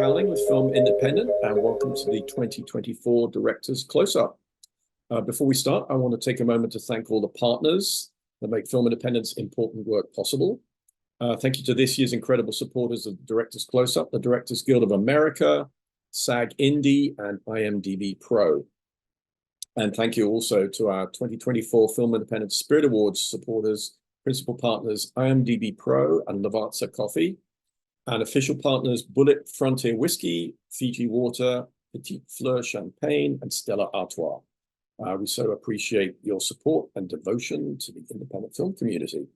Cowling with Film Independent, and welcome to the 2024 Directors Close-Up. Before we start, I want to take a moment to thank all the partners that make Film Independent's important work possible. Thank you to this year's incredible supporters of the Directors Close-Up, the Directors Guild of America, SAG Indie, and IMDb Pro. And thank you also to our 2024 Film Independent Spirit Awards supporters, principal partners IMDb Pro and Lavazza Coffee, and official partners Bullet Frontier Whiskey, Fiji Water, Petite Fleur Champagne, and Stella Artois. We so appreciate your support and devotion to the independent film community.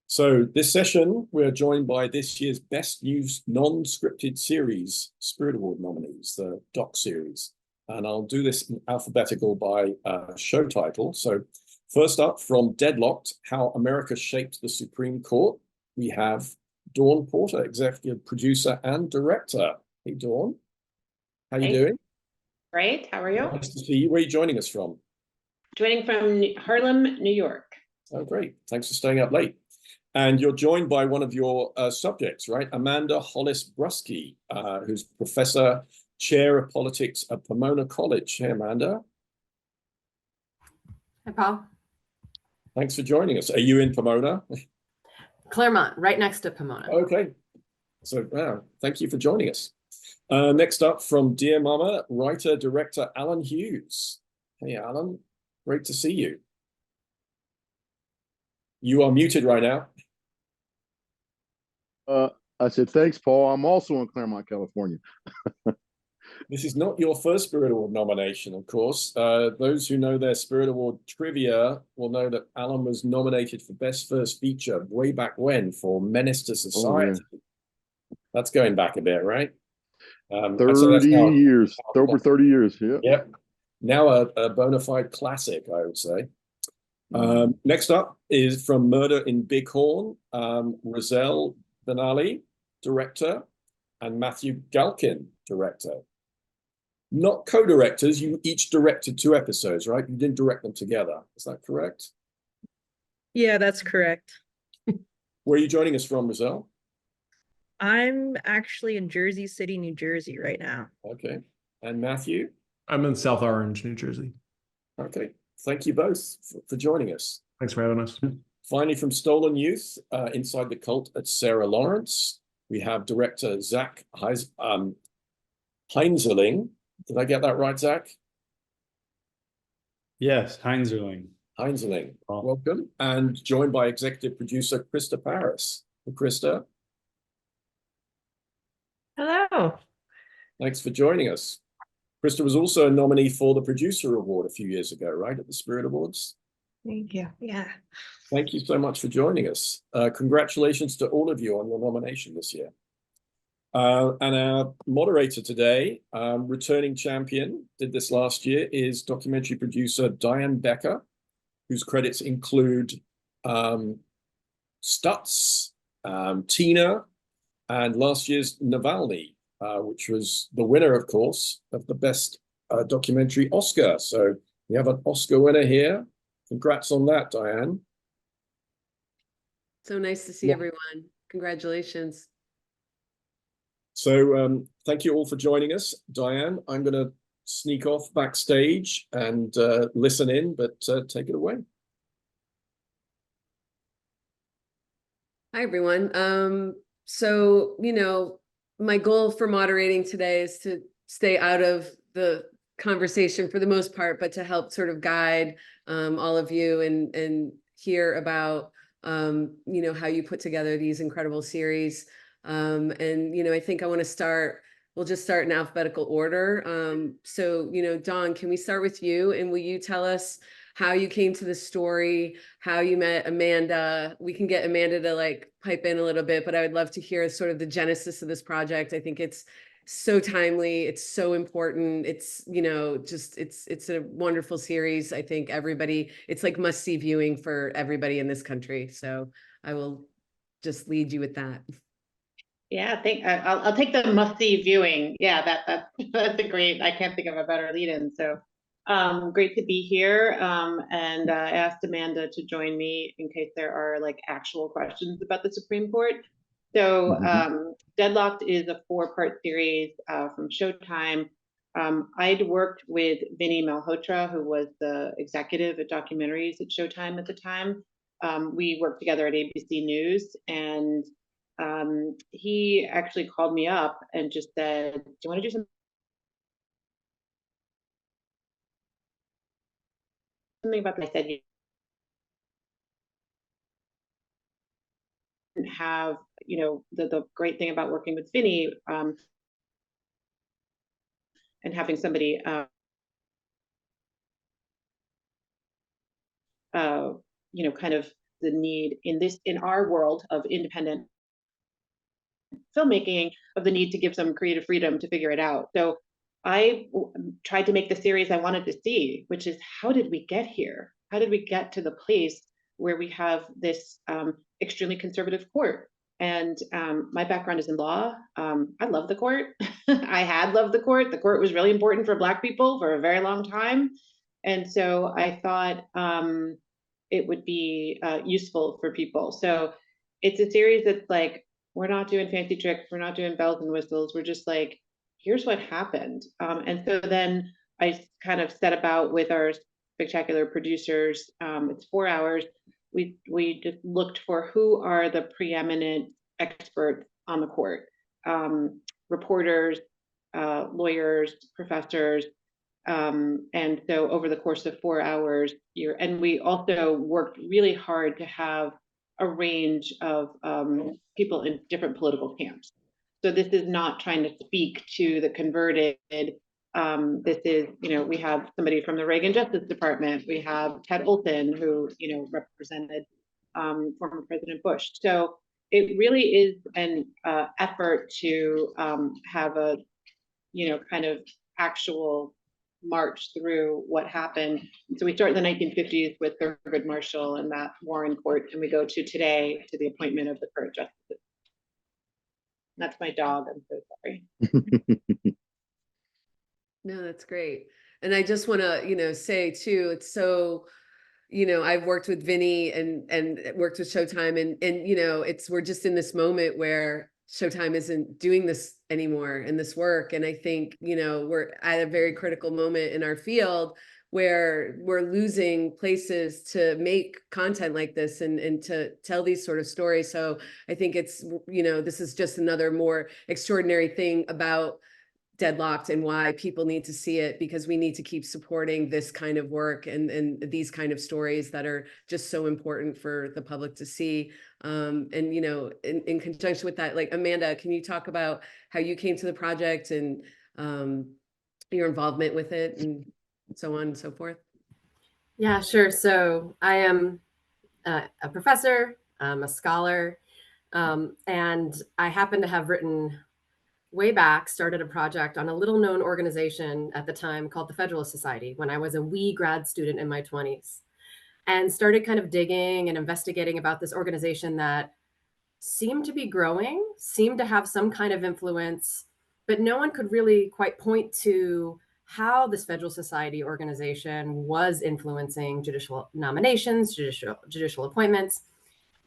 So this session, we're joined by this year's Best New Non-Scripted Series Spirit Award nominees, the doc series. And I'll do this in alphabetical by show title. So first up, from Deadlocked, How America Shaped the Supreme Court, we have Dawn Porter, executive producer and director. Hey, Dawn. How are you doing? Great. How are you? Nice to see you. Where are you joining us from? Joining from Harlem, New York. Oh, great. Thanks for staying up late. And you're joined by one of your subjects, right? Amanda Hollis-Brusky, who's professor, chair of politics at Pomona College. Hey, Amanda. Hi, Paul. Thanks for joining us. Are you in Pomona? Claremont, right next to Pomona. Okay. So, wow, thank you for joining us. Next up, from Dear Mama, writer, director Alan Hughes. Hey, Alan, great to see you. You are muted right now. I said, thanks, Paul. I'm also in Claremont, California. This is not your first Spirit Award nomination, of course. Those who know their Spirit Award trivia will know that Alan was nominated for Best First Feature way back when for Menace to Society. Oh, yeah. That's going back a bit, right? 30 years, over 30 years, yeah. Yep. Now a bona fide classic, I would say. Next up is from Murder in Bighorn, Roselle Benali, director, and Matthew Galkin, director. Not co-directors, you each directed 2 episodes, right? You didn't direct them together. Is that correct? Yeah, that's correct. Where are you joining us from, Roselle? I'm actually in Jersey City, New Jersey right now. Okay. And Matthew? I'm in South Orange, New Jersey. Okay. Thank you both for joining us. Thanks for having us. Finally, from Stolen Youth, Inside the Cult at Sarah Lawrence, we have director Zach Heinzerling. Did I get that right, Zach? Yes, Heinzerling. Heinzerling, welcome. And joined by executive producer Krista Paris. Krista. Hello. Thanks for joining us. Krista was also a nominee for the Producer Award a few years ago, right, at the Spirit Awards? Thank you. Yeah. Thank you so much for joining us. Congratulations to all of you on your nomination this year. And our moderator today, returning champion, did this last year, is documentary producer Diane Becker, whose credits include Stutz, Tina, and last year's Navalny, which was the winner, of course, of the Best Documentary Oscar. So we have an Oscar winner here. Congrats on that, Diane. So nice to see everyone. Congratulations. So thank you all for joining us. Diane, I'm going to sneak off backstage and listen in, but take it away. Hi, everyone. So, my goal for moderating today is to stay out of the conversation for the most part, but to help sort of guide all of you and hear about, how you put together these incredible series. And, I think I want to start, we'll just start in alphabetical order. So, Dawn, can we start with you? And will you tell us how you came to the story, how you met Amanda? We can get Amanda to pipe in a little bit, but I would love to hear sort of the genesis of this project. I think it's so timely. It's so important. It's, it's a wonderful series. I think it's like must-see viewing for everybody in this country. So I will just lead you with that. Yeah, I'll take the must-see viewing. Yeah, that's a great, I can't think of a better lead-in. So great to be here. And I asked Amanda to join me in case there are actual questions about the Supreme Court. So Mhm. Deadlocked is a 4-part series from Showtime. I'd worked with Vinny Malhotra, who was the executive at documentaries at Showtime at the time. We worked together at ABC News, and he actually called me up and just said, do you want to do something about this? I said, you didn't have, the great thing about working with Vinny and having somebody kind of the need in our world of independent filmmaking, of the need to give some creative freedom to figure it out. So I tried to make the series I wanted to see, which is, how did we get here? How did we get to the place where we have this extremely conservative court? And my background is in law. I love the court. I had loved the court. The court was really important for Black people for a very long time. And so I thought it would be useful for people. So it's a series that's like, we're not doing fancy tricks, we're not doing bells and whistles, we're just like, here's what happened. And so then I kind of set about with our spectacular producers. It's 4 hours. We just looked for who are the preeminent experts on the court, reporters, lawyers, professors. And so over the course of 4 hours, and we also worked really hard to have a range of people in different political camps. So this is not trying to speak to the converted. This is, we have somebody from the Reagan Justice Department. We have Ted Olson, who, represented former President Bush. So it really is an effort to have a, kind of actual march through what happened. So we start in the 1950s with Thurgood Marshall and that Warren Court, and we go to today, to the appointment of the current justices. That's my dog. I'm so sorry. No, that's great. And I just want to, say too, it's so, I've worked with Vinny and worked with Showtime, and we're just in this moment where Showtime isn't doing this anymore in this work. And I think, we're at a very critical moment in our field where we're losing places to make content like this and to tell these sort of stories. So I think it's, this is just another more extraordinary thing about Deadlocked and why people need to see it, because we need to keep supporting this kind of work and these kind of stories that are just so important for the public to see. And in conjunction with that, like, Amanda, can you talk about how you came to the project and your involvement with it and so on and so forth? Yeah, sure. So I am a professor, I'm a scholar, and I happen to have written way back, started a project on a little known organization at the time called the Federalist Society when I was a wee grad student in my 20s, and started kind of digging and investigating about this organization that seemed to be growing, seemed to have some kind of influence, but no one could really quite point to how this Federalist Society organization was influencing judicial nominations, judicial appointments,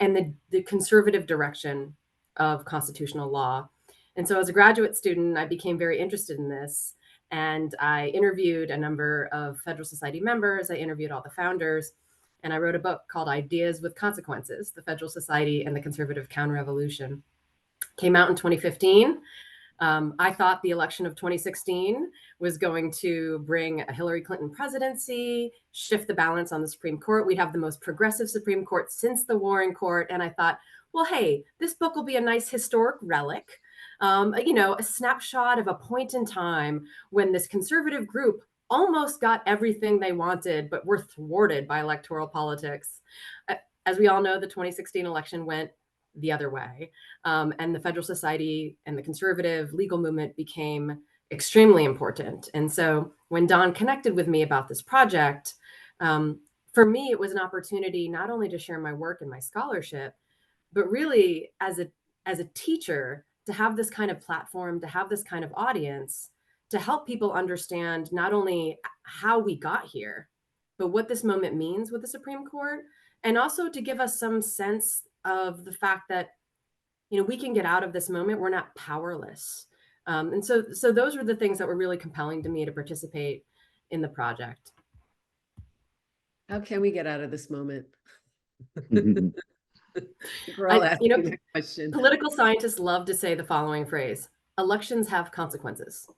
and the conservative direction of constitutional law. And so as a graduate student, I became very interested in this. And I interviewed a number of Federalist Society members. I interviewed all the founders. And I wrote a book called Ideas with Consequences, The Federalist Society and the Conservative Counter-Revolution. Came out in 2015. I thought the election of 2016 was going to bring a Hillary Clinton presidency, shift the balance on the Supreme Court. We'd have the most progressive Supreme Court since the Warren Court. And I thought, well, hey, this book will be a nice historic relic, a snapshot of a point in time when this conservative group almost got everything they wanted, but were thwarted by electoral politics. As we all know, the 2016 election went the other way. And the Federalist Society and the conservative legal movement became extremely important. And so when Don connected with me about this project, for me, it was an opportunity not only to share my work and my scholarship, but really as a teacher, to have this kind of platform, to have this kind of audience, to help people understand not only how we got here, but what this moment means with the Supreme Court, and also to give us some sense of the fact that, we can get out of this moment. We're not powerless. And so those were the things that were really compelling to me to participate in the project. How can we get out of this moment? Mhm. We're all asking that question. Political scientists love to say the following phrase: elections have consequences,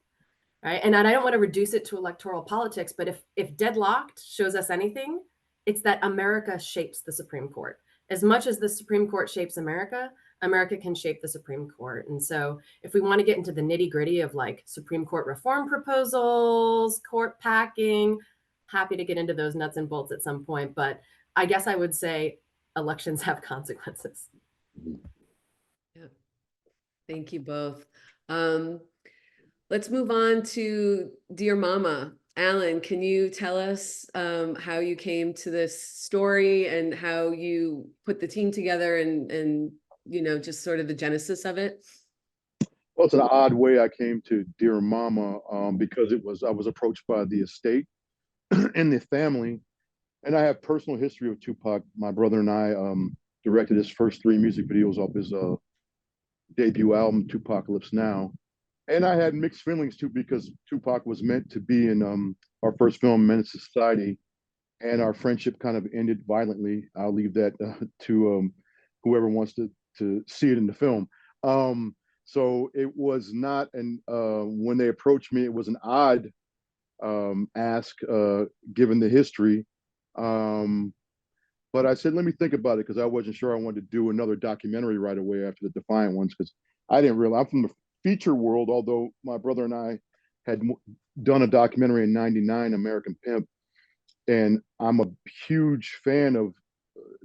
right? And I don't want to reduce it to electoral politics, but if deadlocked shows us anything, it's that America shapes the Supreme Court. As much as the Supreme Court shapes America, America can shape the Supreme Court. And so if we want to get into the nitty gritty of like Supreme Court reform proposals, court packing, happy to get into those nuts and bolts at some point. But I guess I would say elections have consequences. Yeah. Thank you both. Let's move on to Dear Mama. Alan, can you tell us how you came to this story and how you put the team together and just sort of the genesis of it? Well, it's an odd way I came to Dear Mama because I was approached by the estate and the family, and I have personal history with Tupac. My brother and I directed his first 3 music videos off his debut album, Tupacalypse Now. And I had mixed feelings too, because Tupac was meant to be in our first film, Menace to Society, and our friendship kind of ended violently. I'll leave that to whoever wants to see it in the film. So it was not when they approached me, it was an odd ask given the history. But I said, let me think about it, because I wasn't sure I wanted to do another documentary right away after the Defiant ones, because I didn't realize I'm from the feature world, although my brother and I had done a documentary in '99, American Pimp, and I'm a huge fan of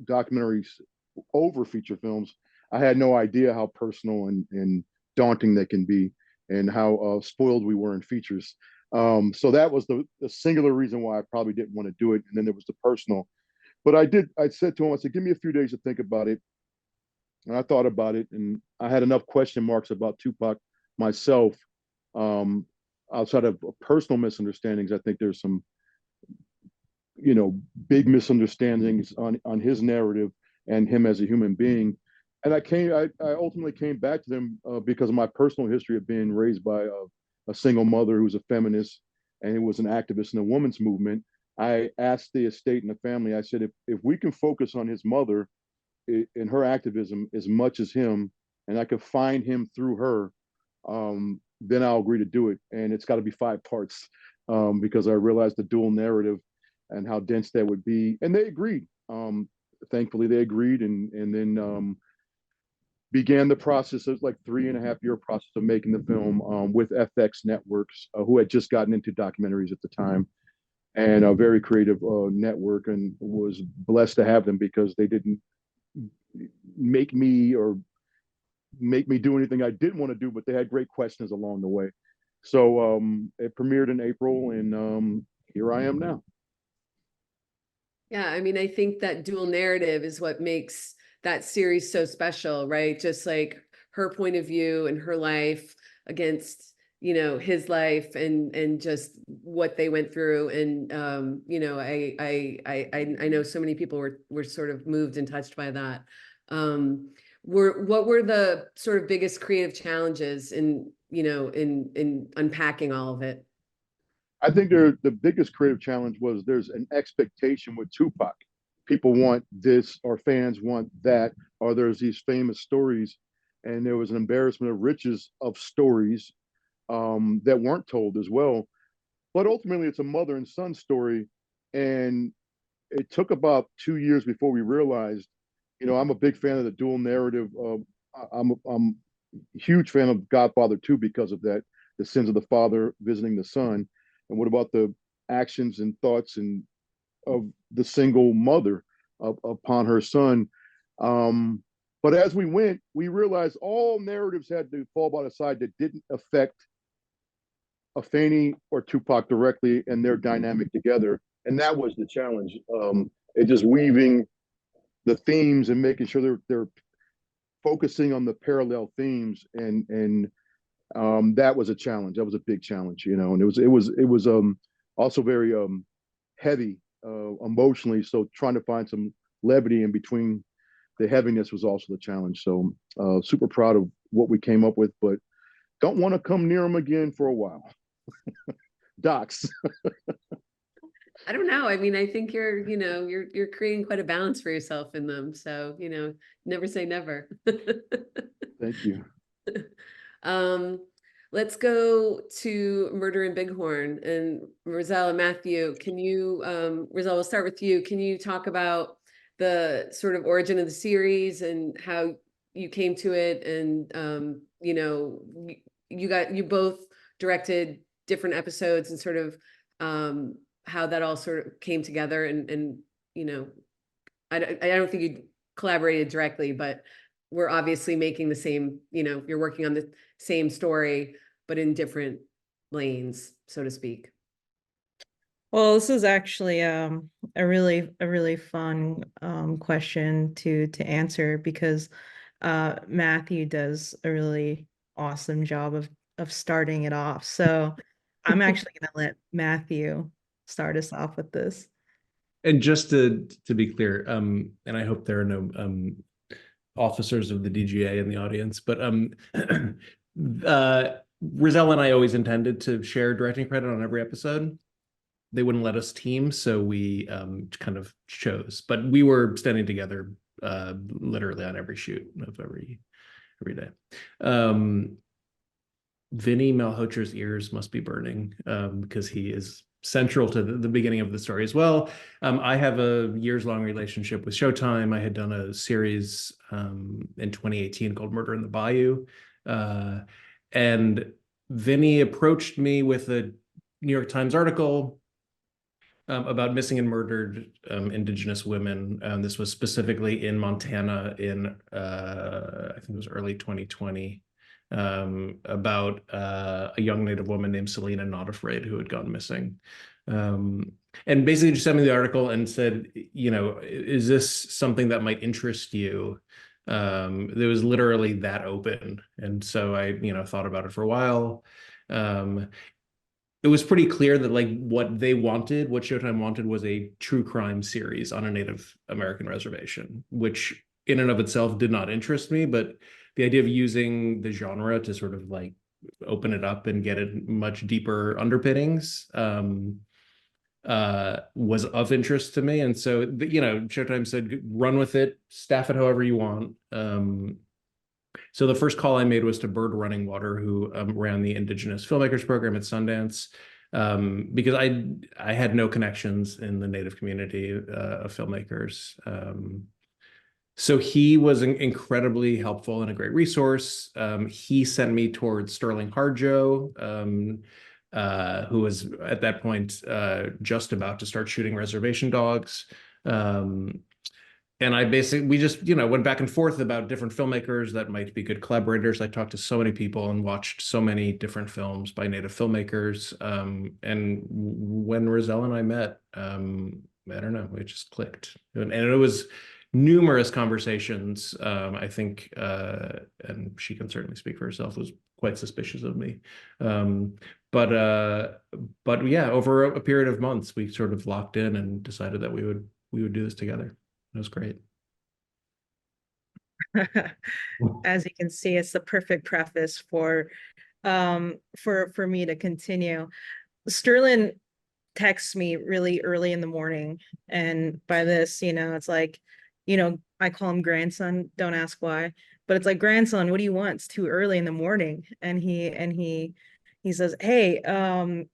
documentaries over feature films. I had no idea how personal and daunting they can be, and how spoiled we were in features. So that was the singular reason why I probably didn't want to do it. And then there was the personal. But I said to him, I said, give me a few days to think about it. And I thought about it, and I had enough question marks about Tupac myself. Outside of personal misunderstandings, I think there's some, big misunderstandings on his narrative and him as a human being. And I ultimately came back to them because of my personal history of being raised by a single mother who was a feminist and who was an activist in the women's movement. I asked the estate and the family, I said, if we can focus on his mother in her activism as much as him, and I could find him through her, then I'll agree to do it. And it's got to be 5 parts because I realized the dual narrative and how dense that would be. And they agreed. Thankfully, they agreed, and then began the process. It was like 3.5-year process of making the film with FX Networks, who had just gotten into documentaries at the time, and a very creative network, and was blessed to have them because they didn't make me do anything I didn't want to do, but they had great questions along the way. So it premiered in April, and here I am now. Yeah, I mean, I think that dual narrative is what makes that series so special, right? Just like her point of view and her life against, his life and just what they went through. And I know so many people were sort of moved and touched by that. What were the sort of biggest creative challenges in unpacking all of it? I think the biggest creative challenge was there's an expectation with Tupac. People want this, or fans want that, or there's these famous stories, and there was an embarrassment of riches of stories that weren't told as well. But ultimately, it's a mother and son story, and it took about 2 years before we realized. I'm a big fan of the dual narrative. I'm a huge fan of Godfather 2 because of that, the sins of the father visiting the son. And what about the actions and thoughts of the single mother upon her son? But as we went, we realized all narratives had to fall by the side that didn't affect Afeni or Tupac directly and their dynamic together. And that was the challenge. It just weaving the themes and making sure they're focusing on the parallel themes, and that was a challenge. That was a big challenge, and it was also very heavy emotionally. So trying to find some levity in between the heaviness was also the challenge. So super proud of what we came up with, but don't want to come near them again for a while. Docs. I don't know. I mean, I think you're creating quite a balance for yourself in them. So, never say never. Thank you. Let's go to Murder in Bighorn, and Roselle and Matthew, Roselle, we'll start with you. Can you talk about the sort of origin of the series and how you came to it? And, you both directed different episodes and sort of, how that all sort of came together and I don't think you collaborated directly, but we're obviously making the same, you're working on the same story, but in different lanes, so to speak. Well, this is actually a really fun question to answer, because Matthew does a really awesome job of starting it off. So I'm actually going to let Matthew start us off with this. And just to be clear, and I hope there are no officers of the DGA in the audience, but Roselle and I always intended to share directing credit on every episode. They wouldn't let us team, so we kind of chose. But we were standing together literally on every shoot of every day. Vinny Malhotra's ears must be burning because he is central to the beginning of the story as well. I have a years-long relationship with Showtime. I had done a series in 2018 called Murder in the Bayou. And Vinny approached me with a New York Times article about missing and murdered Indigenous women. This was specifically in Montana in, I think it was early 2020. About a young Native woman named Selena Not Afraid who had gone missing. And basically just sent me the article and said, is this something that might interest you? It was literally that open. And so I, thought about it for a while. It was pretty clear that what Showtime wanted was a true crime series on a Native American reservation, which in and of itself did not interest me, but the idea of using the genre to sort of open it up and get it much deeper underpinnings was of interest to me. And so, Showtime said, run with it, staff it however you want. So the first call I made was to Bird Running Water, who ran the Indigenous Filmmakers Program at Sundance, because I had no connections in the Native community of filmmakers. So he was incredibly helpful and a great resource. He sent me towards Sterling Harjo, who was at that point just about to start shooting Reservation Dogs. And we just, went back and forth about different filmmakers that might be good collaborators. I talked to so many people and watched so many different films by Native filmmakers. And when Roselle and I met, I don't know, it just clicked. And it was numerous conversations. I think, and she can certainly speak for herself, was quite suspicious of me. But yeah, over a period of months, we sort of locked in and decided that we would do this together. It was great. As you can see, it's the perfect preface for me to continue. Sterling texts me really early in the morning, and by this, it's like, I call him grandson, don't ask why, but it's like, grandson, what do you want? It's too early in the morning. And he says, hey, can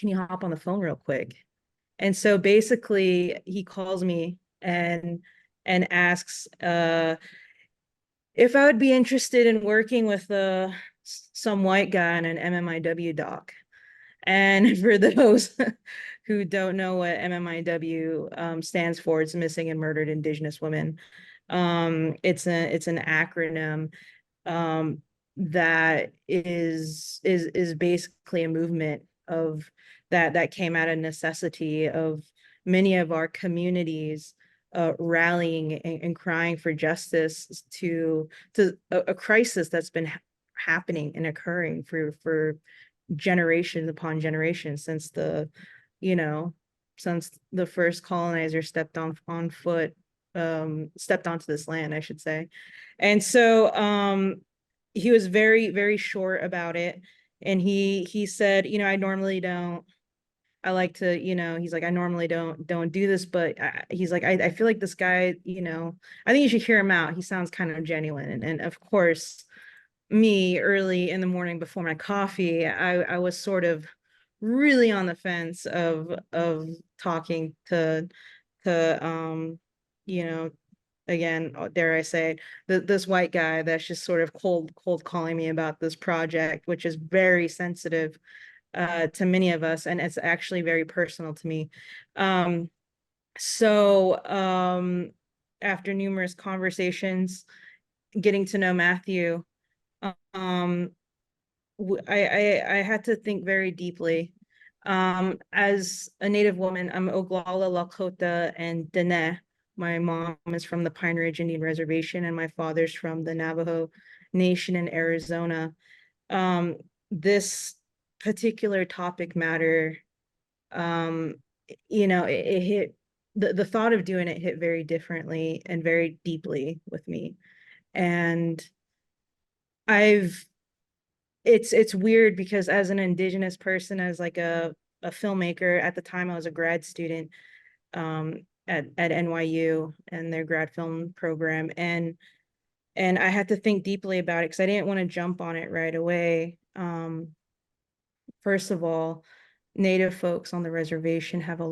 you hop on the phone real quick? And so basically he calls me and asks if I would be interested in working with some white guy on an MMIW doc. And for those who don't know what MMIW stands for, it's Missing and Murdered Indigenous Women. It's an acronym that is basically a movement of that came out of necessity of many of our communities rallying and crying for justice to a crisis that's been happening and occurring for generations upon generations since the first colonizer stepped on foot stepped onto this land, I should say. And so he was very, very short about it. And he said, you know, I normally don't, I like to, you know, he's like, I normally don't do this, but he's like, I feel like this guy, you know, I think you should hear him out. He sounds kind of genuine. And of course, me early in the morning before my coffee, I was sort of really on the fence of talking to you know, again, dare I say, this white guy that's just sort of cold calling me about this project, which is very sensitive to many of us, and it's actually very personal to me. So after numerous conversations, getting to know Matthew, um, I had to think very deeply. As a Native woman, I'm Oglala, Lakota, and Dene. My mom is from the Pine Ridge Indian Reservation, and my father's from the Navajo Nation in Arizona. This particular topic matter, um, you know, it hit the thought of doing it hit very differently and very deeply with me. And I've it's weird because as an Indigenous person, as like a filmmaker, at the time I was a grad student at NYU and their grad film program, and I had to think deeply about it because I didn't want to jump on it right away. First of all, Native folks on the reservation have a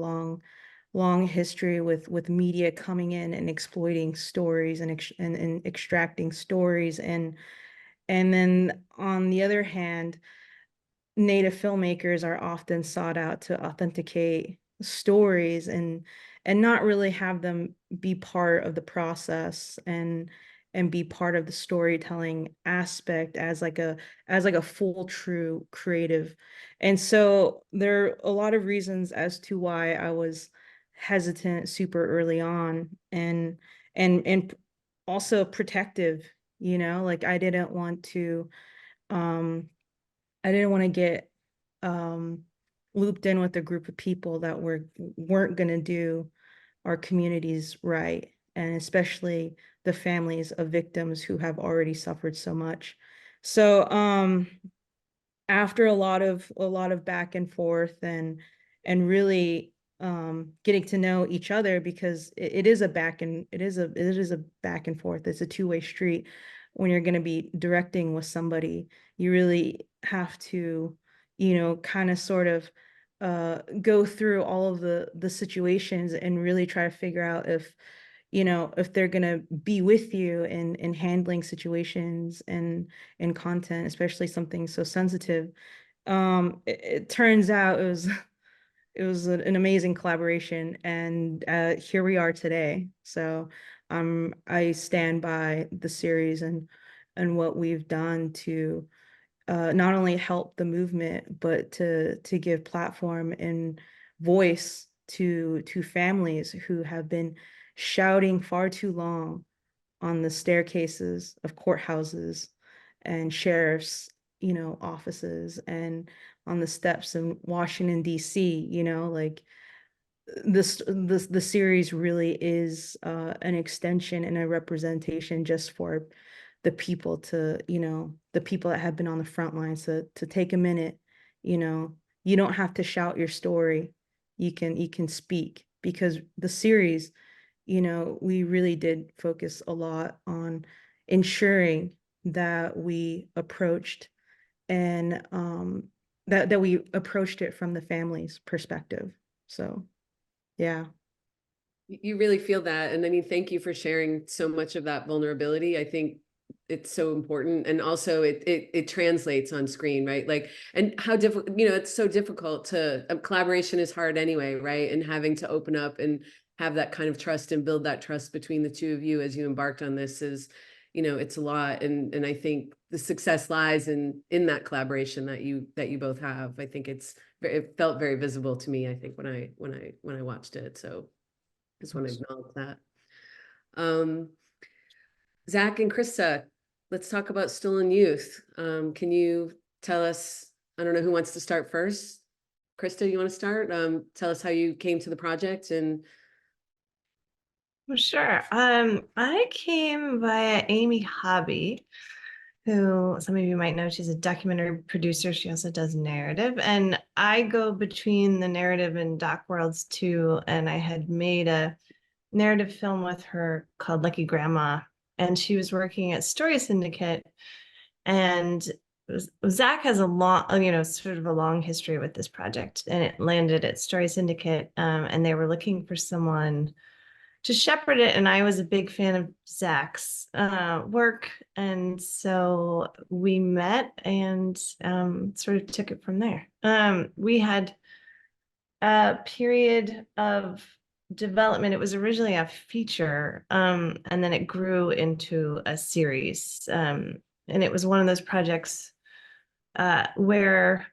long history with media coming in and exploiting stories and extracting stories, and then on the other hand, Native filmmakers are often sought out to authenticate stories and not really have them be part of the process and be part of the storytelling aspect as like a full true creative. And so there are a lot of reasons as to why I was hesitant super early on, and also protective, you know, like um I didn't want to get looped in with a group of people that weren't going to do our communities right, and especially the families of victims who have already suffered so much. So after a lot of back and forth and really getting to know each other, because it is a back and forth. It's a two-way street. When you're going to be directing with somebody, you really have to, you know, kind of sort of go through all of the situations and really try to figure out if, you know, if they're going to be with you in handling situations and content, especially something so sensitive. It turns out it was an amazing collaboration, and here we are today. So I stand by the series and what we've done to not only help the movement, but to give platform and voice to families who have been shouting far too long on the staircases of courthouses and sheriffs, you know, offices, and on the steps in Washington, D.C., you know, like the series really is an extension and a representation just for the people to, you know, the people that have been on the front lines to take a minute, you know, you don't have to shout your story. You can speak, because the series, you know, we really did focus a lot on ensuring that we approached and that we approached it from the family's perspective. So yeah. You really feel that. And I mean, thank you for sharing so much of that vulnerability. I think it's so important. And also it translates on screen, right? Like, and how difficult, you know, it's so difficult to, collaboration is hard anyway, right? And having to open up and have that kind of trust and build that trust between the two of you as you embarked on this is, you know, it's a lot. And I think the success lies in that collaboration that you both have. I think it felt very visible to me, I think, when I watched it. So just want to acknowledge that. Zach and Krista, let's talk about Stolen Youth. Can you tell us, I don't know who wants to start first. Krista, you want to start? Tell us how you came to the project and. Well, sure. I came via Amy Hobby, who some of you might know. She's a documentary producer. She also does narrative. And I go between the narrative and doc worlds too. And I had made a narrative film with her called Lucky Grandma. And she was working at Story Syndicate. And Zach has a long, sort of a long history with this project. And it landed at Story Syndicate. And they were looking for someone to shepherd it. And I was a big fan of Zach's work. And so we met and sort of took it from there. We had a period of development. It was originally a feature, and then it grew into a series. And it was one of those projects where,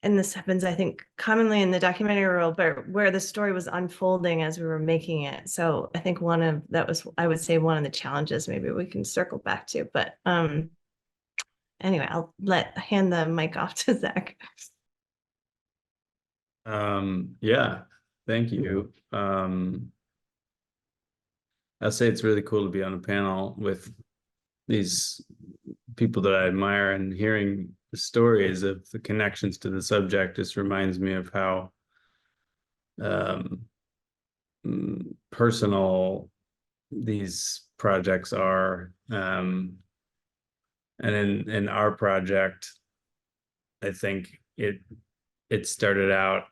and this happens, I think, commonly in the documentary world, but where the story was unfolding as we were making it. So I think I would say one of the challenges maybe we can circle back to. But anyway, I'll hand the mic off to Zach. Yeah, thank you. I'll say it's really cool to be on a panel with these people that I admire, and hearing the stories of the connections to the subject just reminds me of how personal these projects are. And in our project, I think it started out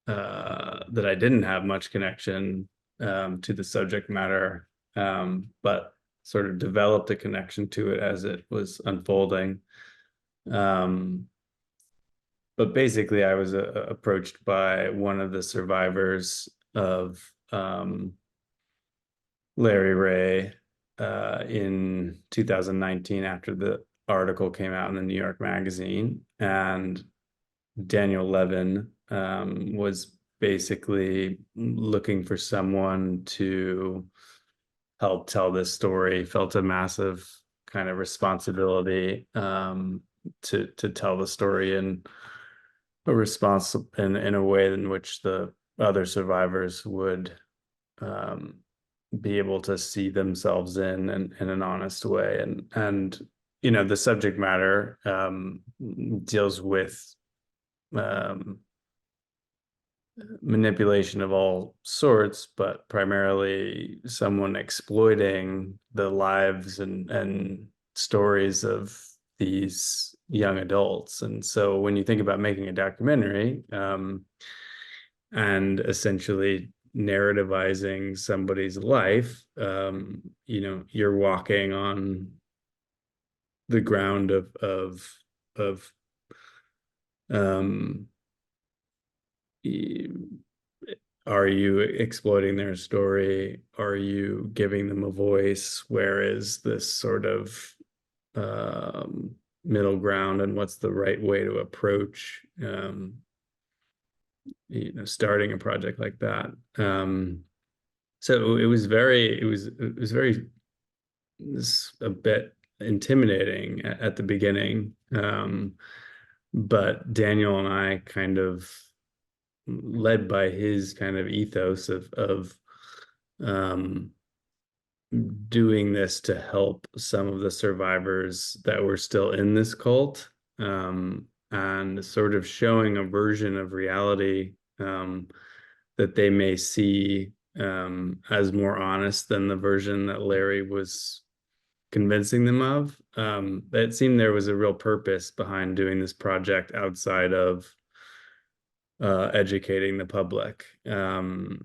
that I didn't have much connection to the subject matter, but sort of developed a connection to it as it was unfolding. But basically, I was approached by one of the survivors of Larry Ray in 2019 after the article came out in the New York Magazine, and Daniel Levin was basically looking for someone to help tell this story, felt a massive kind of responsibility to tell the story in a response in a way in which the other survivors would be able to see themselves in an honest way. And the subject matter deals with manipulation of all sorts, but primarily someone exploiting the lives and stories of these young adults. And so when you think about making a documentary and essentially narrativizing somebody's life, you're walking on the ground of are you exploiting their story? Are you giving them a voice? Where is this sort of middle ground, and what's the right way to approach starting a project like that? So it was a bit intimidating at the beginning, but Daniel and I, kind of led by his kind of ethos of doing this to help some of the survivors that were still in this cult, and sort of showing a version of reality that they may see as more honest than the version that Larry was convincing them of. It seemed there was a real purpose behind doing this project outside of educating the public. The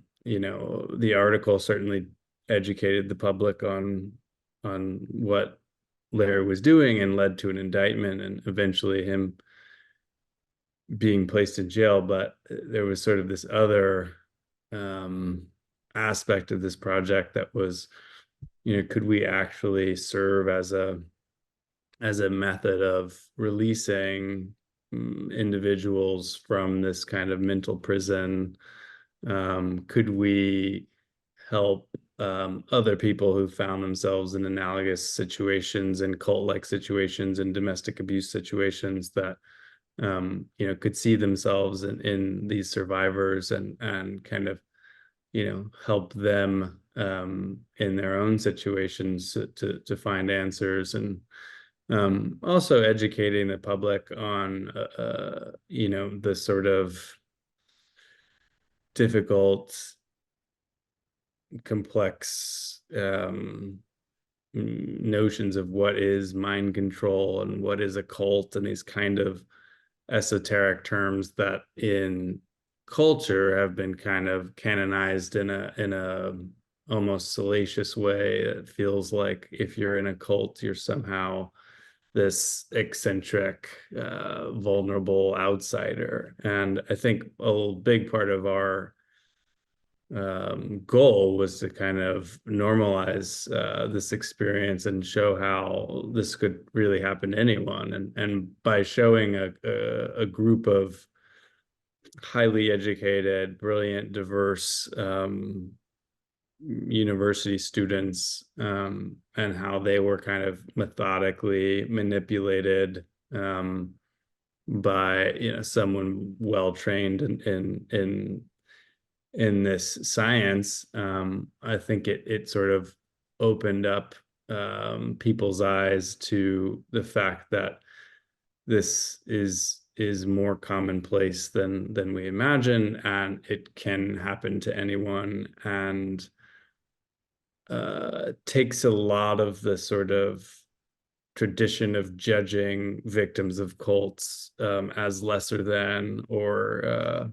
article certainly educated the public on what Larry was doing and led to an indictment and eventually him being placed in jail. But there was sort of this other aspect of this project that was, could we actually serve as a method of releasing individuals from this kind of mental prison? Could we help other people who found themselves in analogous situations and cult-like situations and domestic abuse situations that could see themselves in these survivors and kind of help them in their own situations to find answers, and also educating the public on the sort of difficult, complex notions of what is mind control and what is a cult, and these kind of esoteric terms that in culture have been kind of canonized in a almost salacious way. It feels like if you're in a cult, you're somehow this eccentric, vulnerable outsider. And I think a big part of our goal was to kind of normalize this experience and show how this could really happen to anyone. And by showing a group of highly educated, brilliant, diverse university students, and how they were kind of methodically manipulated by someone well trained in this science, I think it sort of opened up people's eyes to the fact that this is more commonplace than we imagine, and it can happen to anyone, and takes a lot of the sort of tradition of judging victims of cults as lesser than or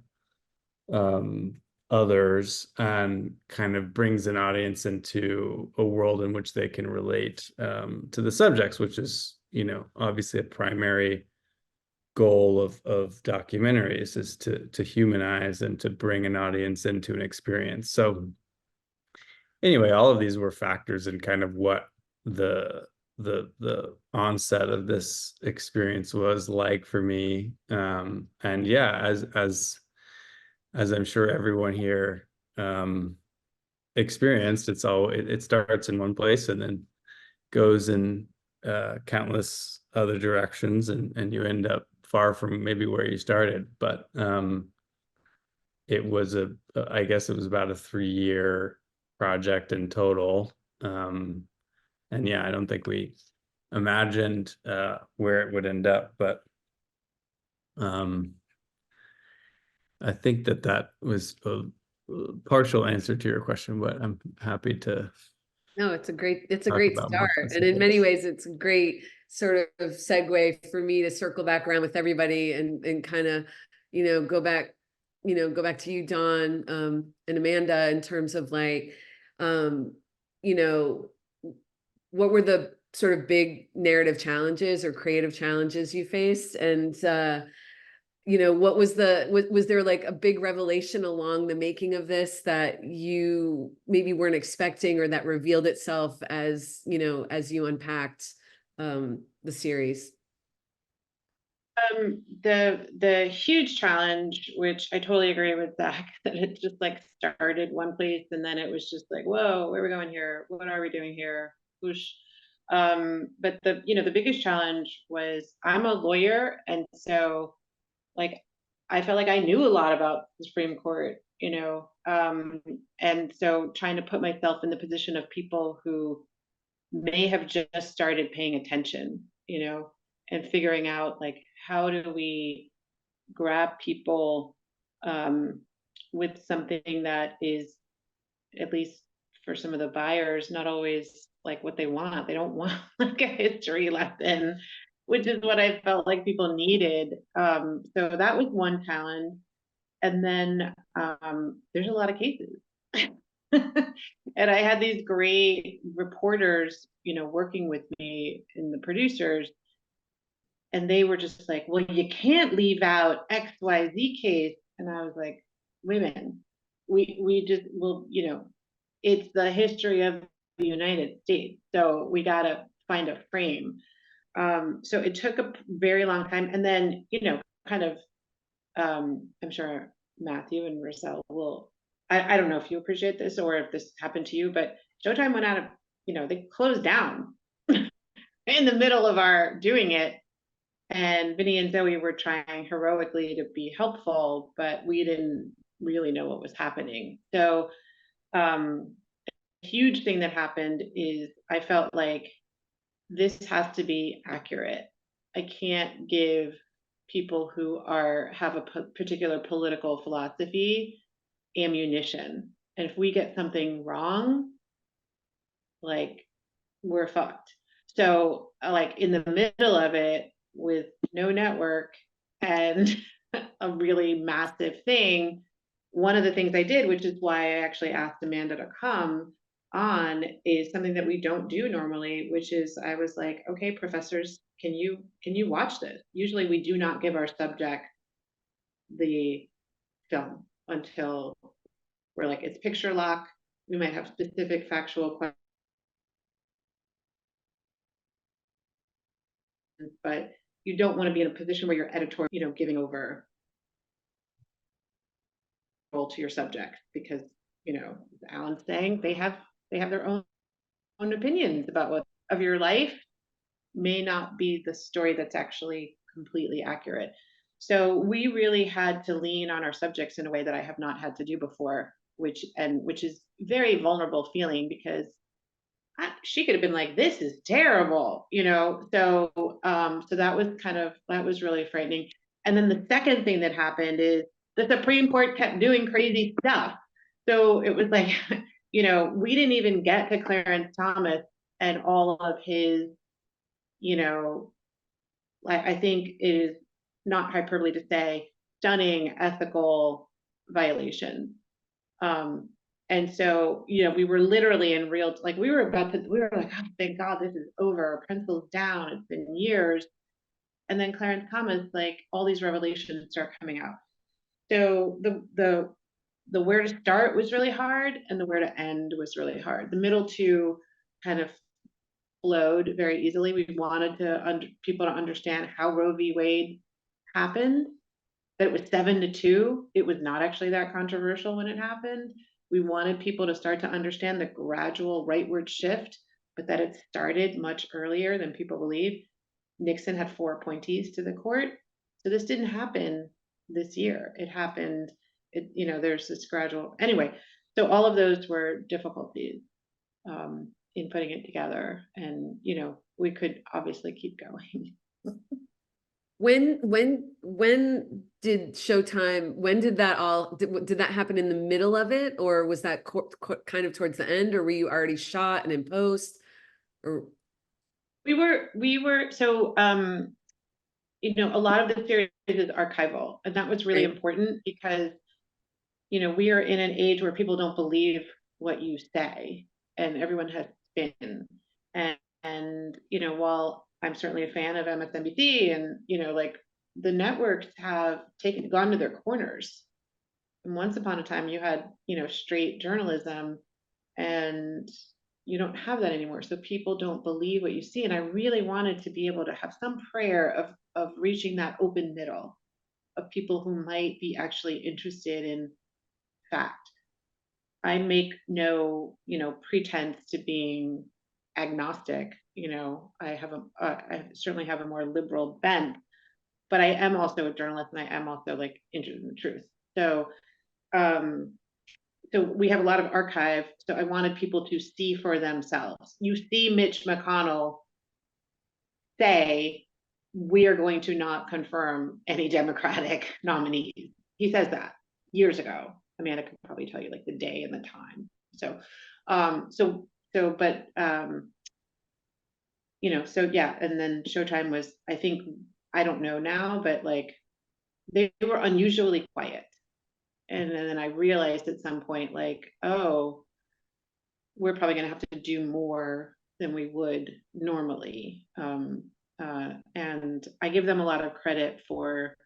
others, and kind of brings an audience into a world in which they can relate to the subjects, which is obviously a primary goal of documentaries, is to humanize and to bring an audience into an experience. So anyway, all of these were factors in kind of what the onset of this experience was like for me. And yeah, as I'm sure everyone here experienced, it starts in one place and then goes in countless other directions, and you end up far from maybe where you started. But it was I guess it was about a 3-year project in total. And yeah, I don't think we imagined where it would end up, but I think that was a partial answer to your question, but I'm happy to. No, it's a great talk about more start. And in many specifics. ways, it's a great sort of segue for me to circle back around with everybody and kind of, go back to you, Dawn, and Amanda, in terms of like, what were the sort of big narrative challenges or creative challenges you faced? And, what was was there like a big revelation along the making of this that you maybe weren't expecting, or that revealed itself as you unpacked the series? The huge challenge, which I totally agree with Zach, that it just like started one place and then it was just like, whoa, where are we going here? What are we doing here? Whoosh. But the biggest challenge was, I'm a lawyer, and so like I felt like I knew a lot about the Supreme Court, and so trying to put myself in the position of people who may have just started paying attention, and figuring out like, how do we grab people with something that is, at least for some of the buyers, not always like what they want. They don't want like a history lesson, which is what I felt like people needed. So that was one challenge. And then there's a lot of cases. And I had these great reporters, working with me, and the producers, and they were just like, well, you can't leave out XYZ case. And I was like, women, we just, well, it's the history of the United States. So we got to find a frame. So it took a very long time. And then, kind of, I'm sure Matthew and Marcel will, I don't know if you appreciate this or if this happened to you, but Showtime went out of, they closed down in the middle of our doing it. And Vinny and Zoe were trying heroically to be helpful, but we didn't really know what was happening. So a huge thing that happened is I felt like this has to be accurate. I can't give people who have a particular political philosophy ammunition. And if we get something wrong, like, we're fucked. So like in the middle of it with no network and a really massive thing, one of the things I did, which is why I actually asked Amanda to come on, is something that we don't do normally, which is I was like, okay, professors, can you watch this? Usually we do not give our subject the film until we're like, it's picture lock. We might have specific factual questions, but you don't want to be in a position where you're editorial, giving over role to your subject, because, Alan's saying they have their own opinions about what of your life may not be the story that's actually completely accurate. So we really had to lean on our subjects in a way that I have not had to do before, which is very vulnerable feeling, because she could have been like, this is terrible, so that was really frightening. And then the second thing that happened is the Supreme Court kept doing crazy stuff. So it was like, we didn't even get to Clarence Thomas and all of his, I think it is not hyperbole to say, stunning ethical violations. And so, we were literally in real, like, we were like, oh, thank God this is over, pencils down, it's been years. And then Clarence Thomas, like, all these revelations start coming out. So the where to start was really hard, and the where to end was really hard. The middle two kind of flowed very easily. We wanted people to understand how Roe v. Wade happened, that it was 7-2. It was not actually that controversial when it happened. We wanted people to start to understand the gradual rightward shift, but that it started much earlier than people believe. Nixon had 4 appointees to the court. So this didn't happen this year. It happened, there's this gradual, anyway. So all of those were difficulties in putting it together. And, we could obviously keep going. When did Showtime, when did that did that happen in the middle of it, or was that kind of towards the end, or were you already shot and in post? Or we were so a lot of the series is archival, and that was really important, because we are in an age where people don't believe what you say, and everyone has spin, and while I'm certainly a fan of MSNBC, and like, the networks have gone to their corners. And once upon a time you had straight journalism, and you don't have that anymore. So people don't believe what you see. And I really wanted to be able to have some prayer of reaching that open middle of people who might be actually interested in fact. I make no pretense to being agnostic. I certainly have a more liberal bent, but I am also a journalist, and I am also, like, interested in the truth. So so we have a lot of archive. So I wanted people to see for themselves. You see Mitch McConnell say, we are going to not confirm any Democratic nominees. He says that years ago. Amanda could probably tell you, like, the day and the time. So so yeah. And then Showtime was, I think, I don't know now, but, like, they were unusually quiet. And then I realized at some point, like, oh, we're probably going to have to do more than we would normally. And I give them a lot of credit for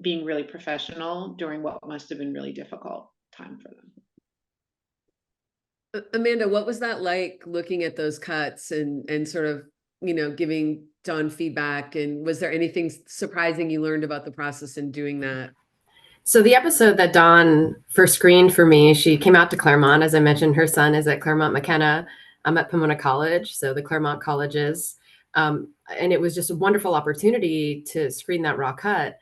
being really professional during what must have been really difficult time for them. Amanda, what was that like, looking at those cuts and sort of, giving Dawn feedback? And was there anything surprising you learned about the process in doing that? So the episode that Dawn first screened for me, she came out to Claremont. As I mentioned, her son is at Claremont McKenna. I'm at Pomona College, so the Claremont colleges. And it was just a wonderful opportunity to screen that raw cut.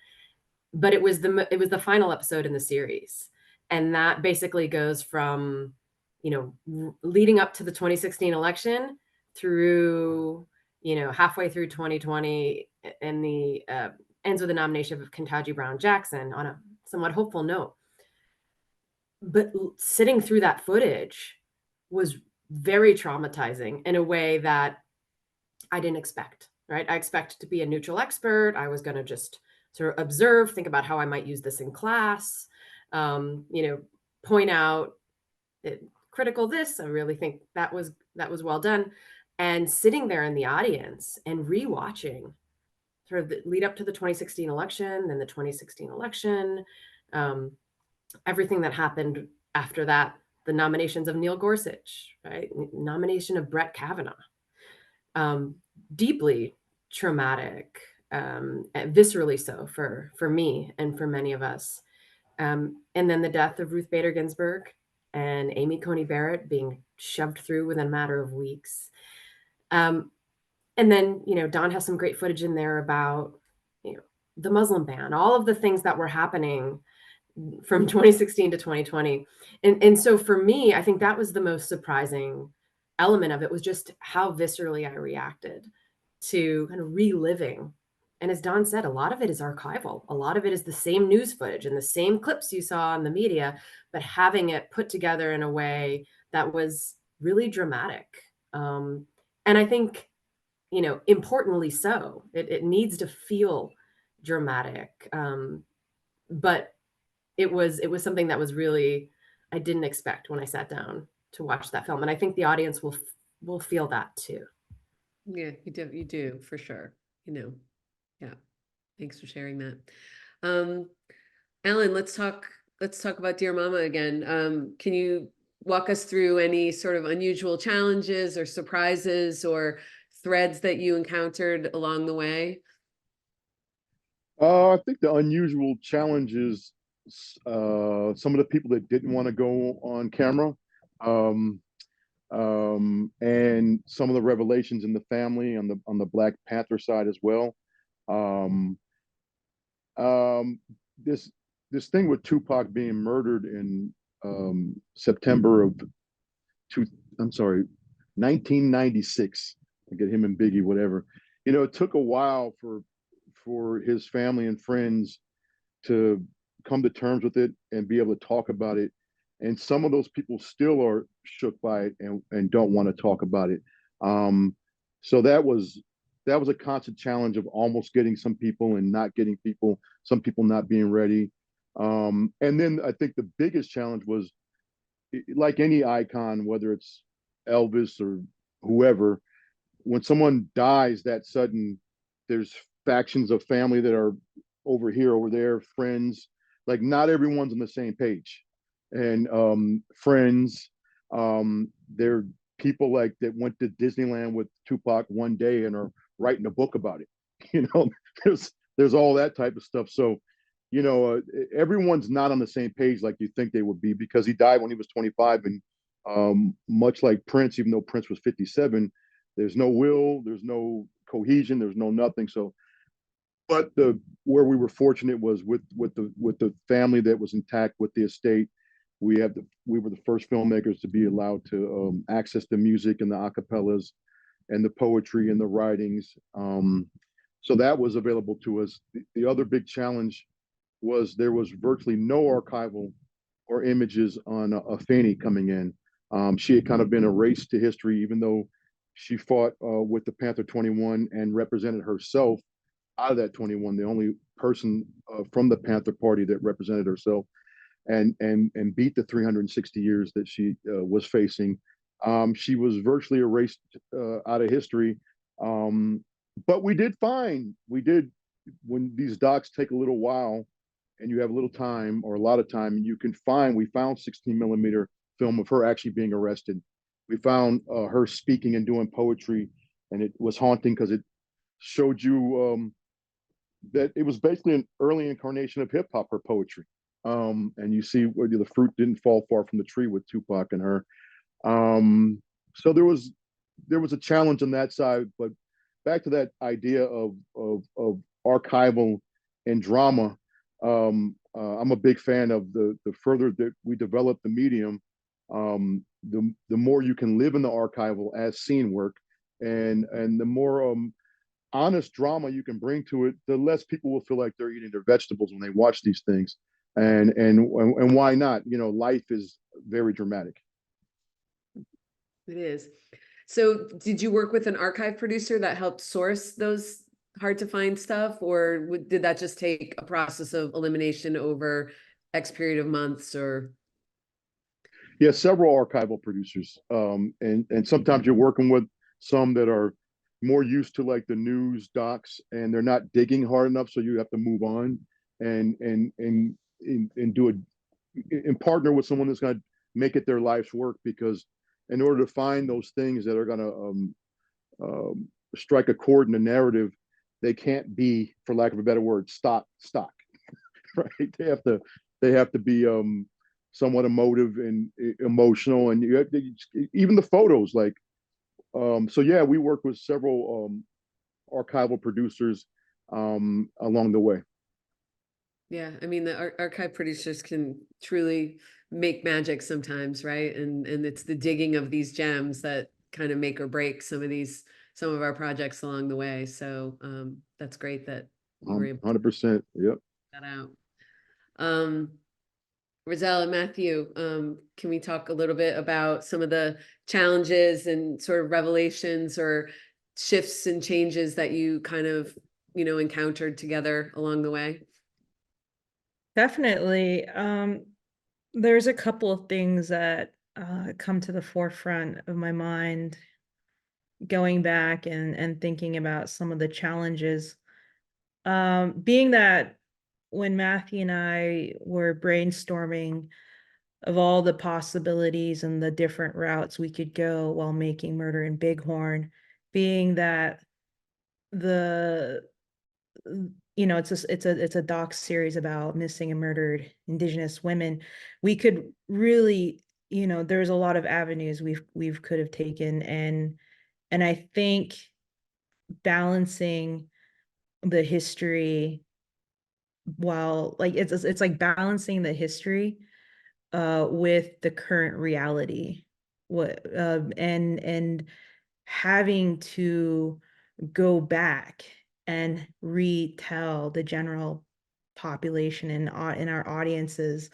But it was the final episode in the series. And that basically goes from, leading up to the 2016 election through, halfway through 2020, and the ends with the nomination of Ketanji Brown Jackson on a somewhat hopeful note. But sitting through that footage was very traumatizing in a way that I didn't expect, right? I expected to be a neutral expert. I was going to just sort of observe, think about how I might use this in class, point out critical this. I really think that was well done. And sitting there in the audience and rewatching sort of the lead up to the 2016 election, then the 2016 election, everything that happened after that, the nominations of Neil Gorsuch, right? Nomination of Brett Kavanaugh, deeply traumatic, and viscerally so for me and for many of us. And then the death of Ruth Bader Ginsburg and Amy Coney Barrett being shoved through within a matter of weeks. And then, Don has some great footage in there about, the Muslim ban, all of the things that were happening from 2016 to 2020. And so for me, I think that was the most surprising element of it, was just how viscerally I reacted to kind of reliving. And as Don said, a lot of it is archival. A lot of it is the same news footage and the same clips you saw in the media, but having it put together in a way that was really dramatic. And I think, importantly so, it needs to feel dramatic. But it was something that was really, I didn't expect when I sat down to watch that film. And I think the audience will feel that too. Yeah, you do for sure. Yeah. Thanks for sharing that. Alan, let's talk about Dear Mama again. Can you walk us through any sort of unusual challenges or surprises or threads that you encountered along the way? I think the unusual challenges, some of the people that didn't want to go on camera, and some of the revelations in the family on the Black Panther side as well. This thing with Tupac being murdered in September of 1996. I get him and Biggie, whatever. It took a while for his family and friends to come to terms with it and be able to talk about it. And some of those people still are shook by it and don't want to talk about it. So that was a constant challenge of almost getting some people and not getting people, some people not being ready. And then I think the biggest challenge was, like any icon, whether it's Elvis or whoever, when someone dies that sudden, there's factions of family that are over here, over there, friends. Like, not everyone's on the same page. And friends, there are people like that went to Disneyland with Tupac one day and are writing a book about it. There's all that type of stuff. So, everyone's not on the same page like you think they would be, because he died when he was 25, and much like Prince, even though Prince was 57, there's no will, there's no cohesion, there's no nothing. So, but where we were fortunate was with the family that was intact, with the estate. We were the first filmmakers to be allowed to access the music and the acapellas and the poetry and the writings. So that was available to us. The other big challenge was there was virtually no archival or images on Afeni coming in. She had kind of been erased to history, even though she fought with the Panther 21 and represented herself out of that 21, the only person from the Panther Party that represented herself and beat the 360 years that she was facing. She was virtually erased out of history. But we did, when these docs take a little while and you have a little time or a lot of time, we found 16 millimeter film of her actually being arrested. We found her speaking and doing poetry, and it was haunting because it showed you that it was basically an early incarnation of hip hop, her poetry. And you see where the fruit didn't fall far from the tree with Tupac and her. So there was a challenge on that side, but back to that idea of archival and drama. I'm a big fan of the further that we develop the medium, the more you can live in the archival as scene work, and the more honest drama you can bring to it, the less people will feel like they're eating their vegetables when they watch these things. And why not? You know, life is very dramatic. It is. So did you work with an archive producer that helped source those hard to find stuff, or did that just take a process of elimination over X period of months? Or Yeah, several archival producers, and sometimes you're working with some that are more used to like the news docs, and they're not digging hard enough, so you have to move on and do it and partner with someone that's going to make it their life's work, because in order to find those things that are going to strike a chord in the narrative, they can't be, for lack of a better word, stock, right? They have to be somewhat emotive and emotional, and you have to, even the photos, like so yeah, we work with several archival producers along the way. yeah, I mean, the archive producers can truly make magic sometimes, right? And it's the digging of these gems that kind of make or break some of our projects along the way. So that's great that you were able to 100%. Yep. that out. Roselle and Matthew, can we talk a little bit about some of the challenges and sort of revelations or shifts and changes that you kind of, encountered together along the way? Definitely. There's a couple of things that come to the forefront of my mind going back and thinking about some of the challenges. Being that when Matthew and I were brainstorming of all the possibilities and the different routes we could go while making Murder in Bighorn, being that the it's a doc series about missing and murdered Indigenous women, we could really, there's a lot of avenues we've could have taken, and I think balancing the history, while like it's like balancing the history with the current reality, and having to go back and retell the general population and in our audiences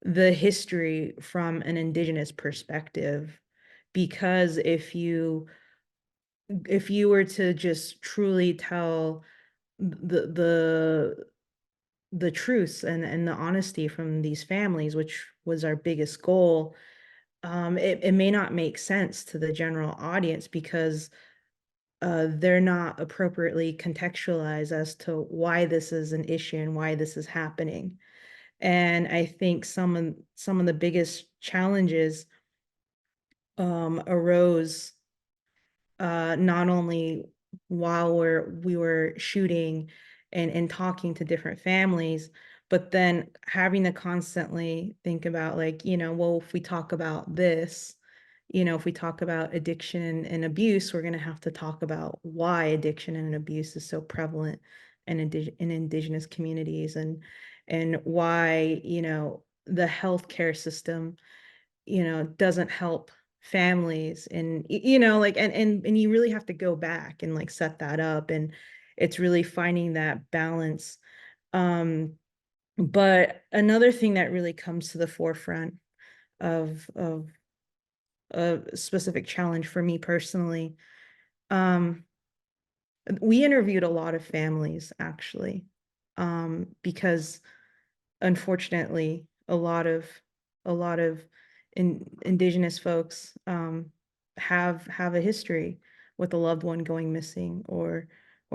the history from an Indigenous perspective. Because if you were to just truly tell the truths and the honesty from these families, which was our biggest goal, it may not make sense to the general audience, because they're not appropriately contextualized as to why this is an issue and why this is happening. And I think some of the biggest challenges arose not only while we were shooting and talking to different families, but then having to constantly think about, like, well, if we talk about this, if we talk about addiction and abuse, we're going to have to talk about why addiction and abuse is so prevalent in Indigenous communities, and why, the healthcare system, doesn't help families, and like, and you really have to go back and like set that up, and it's really finding that balance. But another thing that really comes to the forefront of a specific challenge for me personally, we interviewed a lot of families, actually, because unfortunately a lot of Indigenous folks have a history with a loved one going missing, or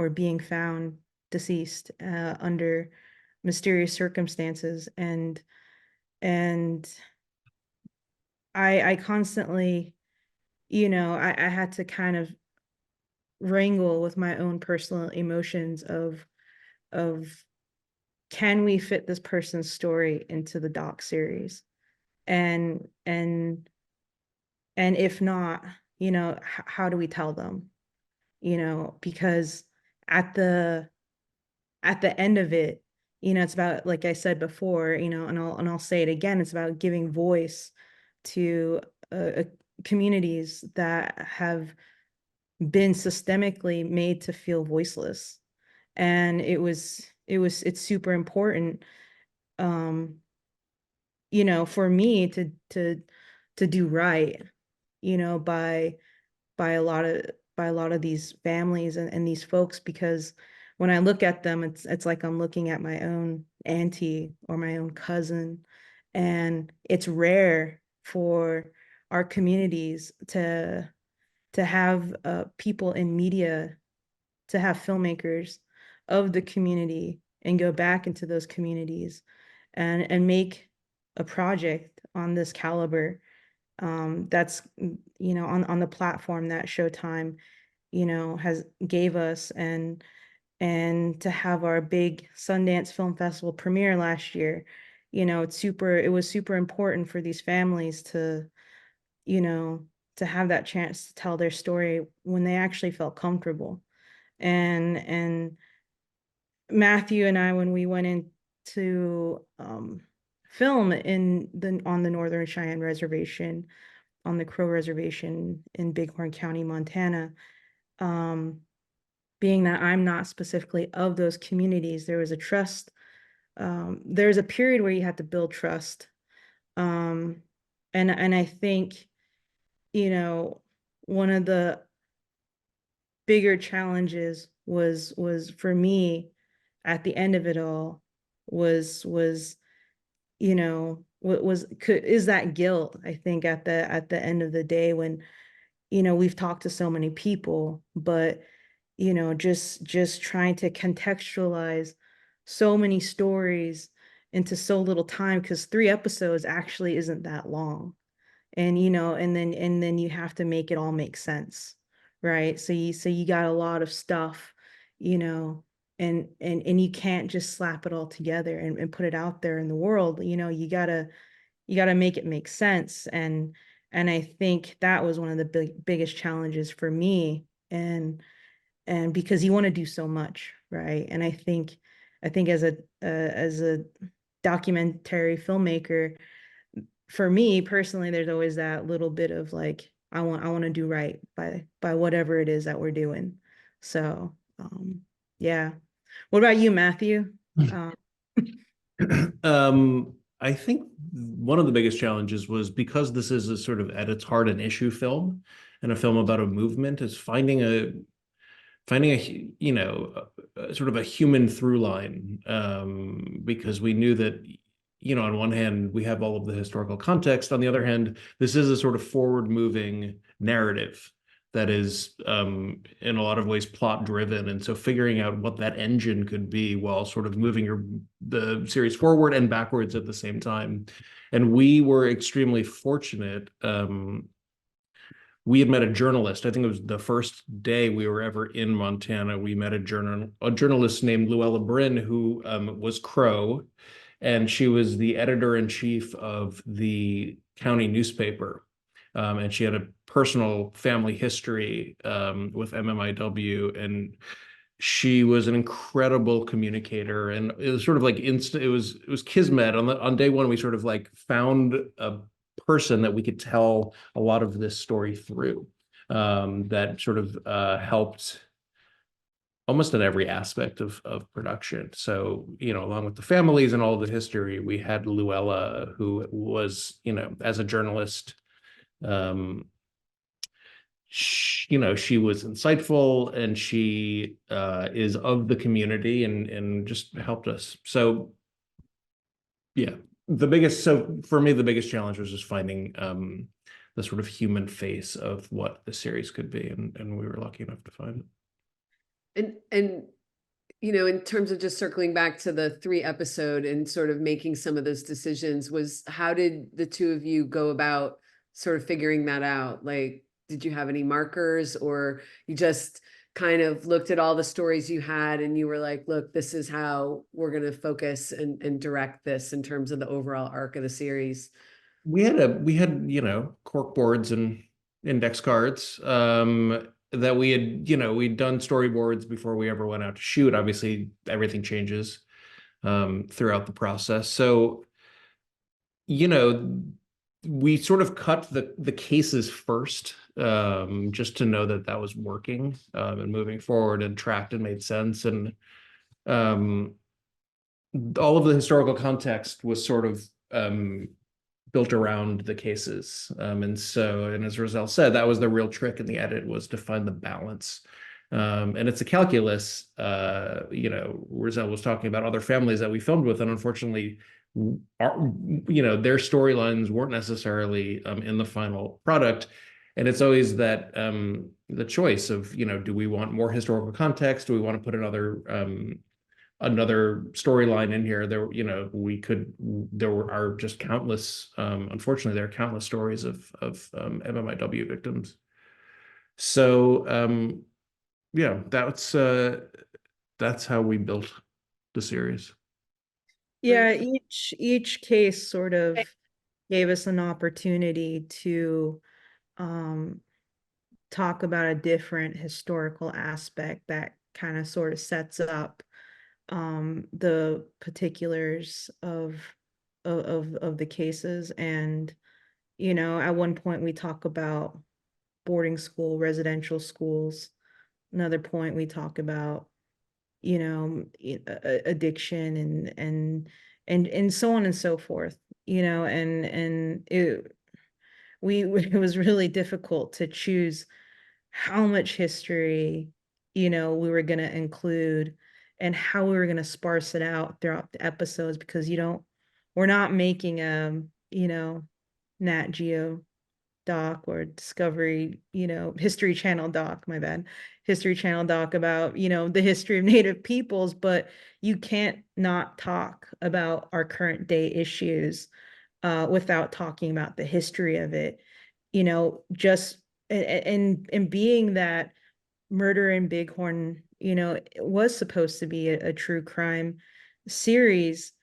being found deceased under mysterious circumstances, and I constantly, I had to kind of wrangle with my own personal emotions of can we fit this person's story into the doc series, and if not, how do we tell them, because at the end of it, it's about, like I said before, and I'll say it again, it's about giving voice to communities that have been systemically made to feel voiceless. And it's super important, for me to do right, by a lot of these families and these folks, because when I look at them, it's like I'm looking at my own auntie or my own cousin, and it's rare for our communities to have people in media, to have filmmakers of the community and go back into those communities and make a project on this caliber, that's on the platform that Showtime has gave us, and to have our big Sundance Film Festival premiere last year. It was super important for these families you know to have that chance to tell their story when they actually felt comfortable. And Matthew and I, when we went into film on the Northern Cheyenne Reservation, on the Crow Reservation in Bighorn County, Montana, being that I'm not specifically of those communities, there was a trust. There's a period where you have to build trust. And I think, one of the bigger challenges was for me at the end of it all was is that guilt, I think, at the end of the day, when we've talked to so many people, but just trying to contextualize so many stories into so little time, because 3 episodes actually isn't that long. And and then you have to make it all make sense, right? So you got a lot of stuff, and you can't just slap it all together and put it out there in the world. You gotta make it make sense. And I think that was one of the biggest challenges for me. And because you want to do so much, right? And I think as a documentary filmmaker, for me personally, there's always that little bit of like, I want to do right by whatever it is that we're doing. So yeah. What about you, Matthew? I think one of the biggest challenges was, because this is a sort of at its heart an issue film and a film about a movement, is finding a sort of a human through line, because we knew that on one hand we have all of the historical context, on the other hand this is a sort of forward moving narrative that is in a lot of ways plot driven, and so figuring out what that engine could be while sort of moving the series forward and backwards at the same time. And we were extremely fortunate. We had met a journalist. I think it was the first day we were ever in Montana. We met a journalist named Luella Bryn, who was Crow, and she was the editor-in-chief of the county newspaper. And she had a personal family history with MMIW, and she was an incredible communicator. And it was sort of like it was kismet. On day one, we sort of like found a person that we could tell a lot of this story through, that sort of helped almost in every aspect of production. So, along with the families and all the history, we had Luella, who was, as a journalist, she was insightful, and she is of the community and just helped us. So yeah, for me, the biggest challenge was just finding the sort of human face of what the series could be, and we were lucky enough to find it. And in terms of just circling back to the 3 episode and sort of making some of those decisions, how did the two of you go about sort of figuring that out? Like, did you have any markers, or you just kind of looked at all the stories you had and you were like, look, this is how we're going to focus and direct this in terms of the overall arc of the series? We had cork boards and index cards that we'd done storyboards before we ever went out to shoot. Obviously everything changes. throughout the process. So, you know, we sort of cut the cases first, just to know that that was working, and moving forward and tracked and made sense. And all of the historical context was sort of built around the cases. And as Roselle said, that was the real trick in the edit, was to find the balance. And it's a calculus. Roselle was talking about other families that we filmed with, and unfortunately, their storylines weren't necessarily in the final product. And it's always that the choice of, do we want more historical context? Do we want to put another storyline in here? There are just countless, unfortunately, there are countless stories of MMIW victims. So that's how we built the series. Yeah, each case sort of gave us an opportunity to talk about a different historical aspect that kind of sort of sets up the particulars of the cases. And at one point we talk about boarding school, residential schools. Another point we talk about addiction and so on and so forth, and it was really difficult to choose how much history we were going to include and how we were going to sparse it out throughout the episodes, because we're not making a Nat Geo doc or Discovery, History Channel doc, my bad, History Channel doc about, the history of Native peoples, but you can't not talk about our current day issues without talking about the history of it, just, and being that Murder in Bighorn, it was supposed to be a true crime series.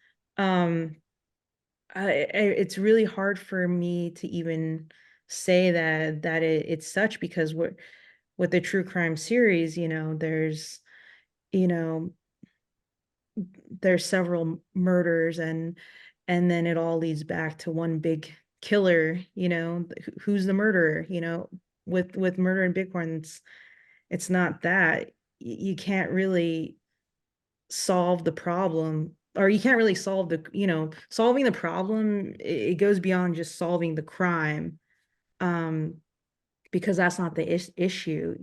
It's really hard for me to even say that it's such, because with the true crime series, there's several murders, and then it all leads back to one big killer. Who's the murderer? With Murder in Bighorn, it's not that. You can't really solve the problem, or you can't really solve solving the problem. It goes beyond just solving the crime, because that's not the issue.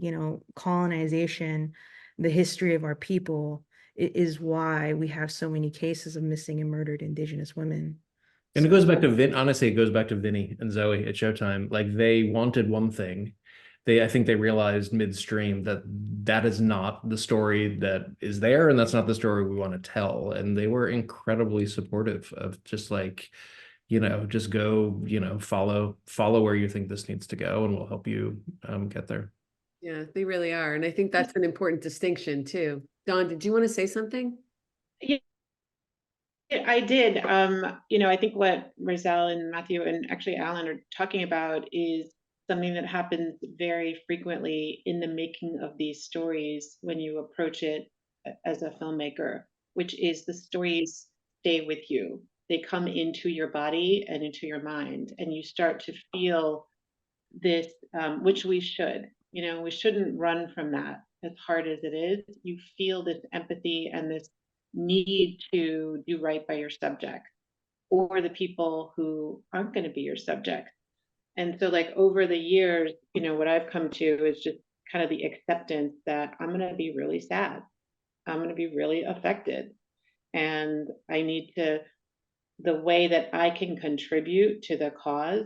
Colonization, the history of our people is why we have so many cases of missing and murdered Indigenous women. And it goes back to honestly, it goes back to Vinny and Zoe at Showtime. Like, they wanted one thing. I think they realized midstream that is not the story that is there, and that's not the story we want to tell. And they were incredibly supportive of just like, just go, follow where you think this needs to go, and we'll help you get there. Yeah, they really are. And I think that's an important distinction too. Dawn, did you want to say something? Yeah, I did. I think what Roselle and Matthew and actually Alan are talking about is something that happens very frequently in the making of these stories when you approach it as a filmmaker, which is the stories stay with you. They come into your body and into your mind, and you start to feel this, which we should. We shouldn't run from that, as hard as it is. You feel this empathy and this need to do right by your subject, or the people who aren't going to be your subject. And so, like, over the years, what I've come to is just kind of the acceptance that I'm going to be really sad. I'm going to be really affected. And I need to, the way that I can contribute to the cause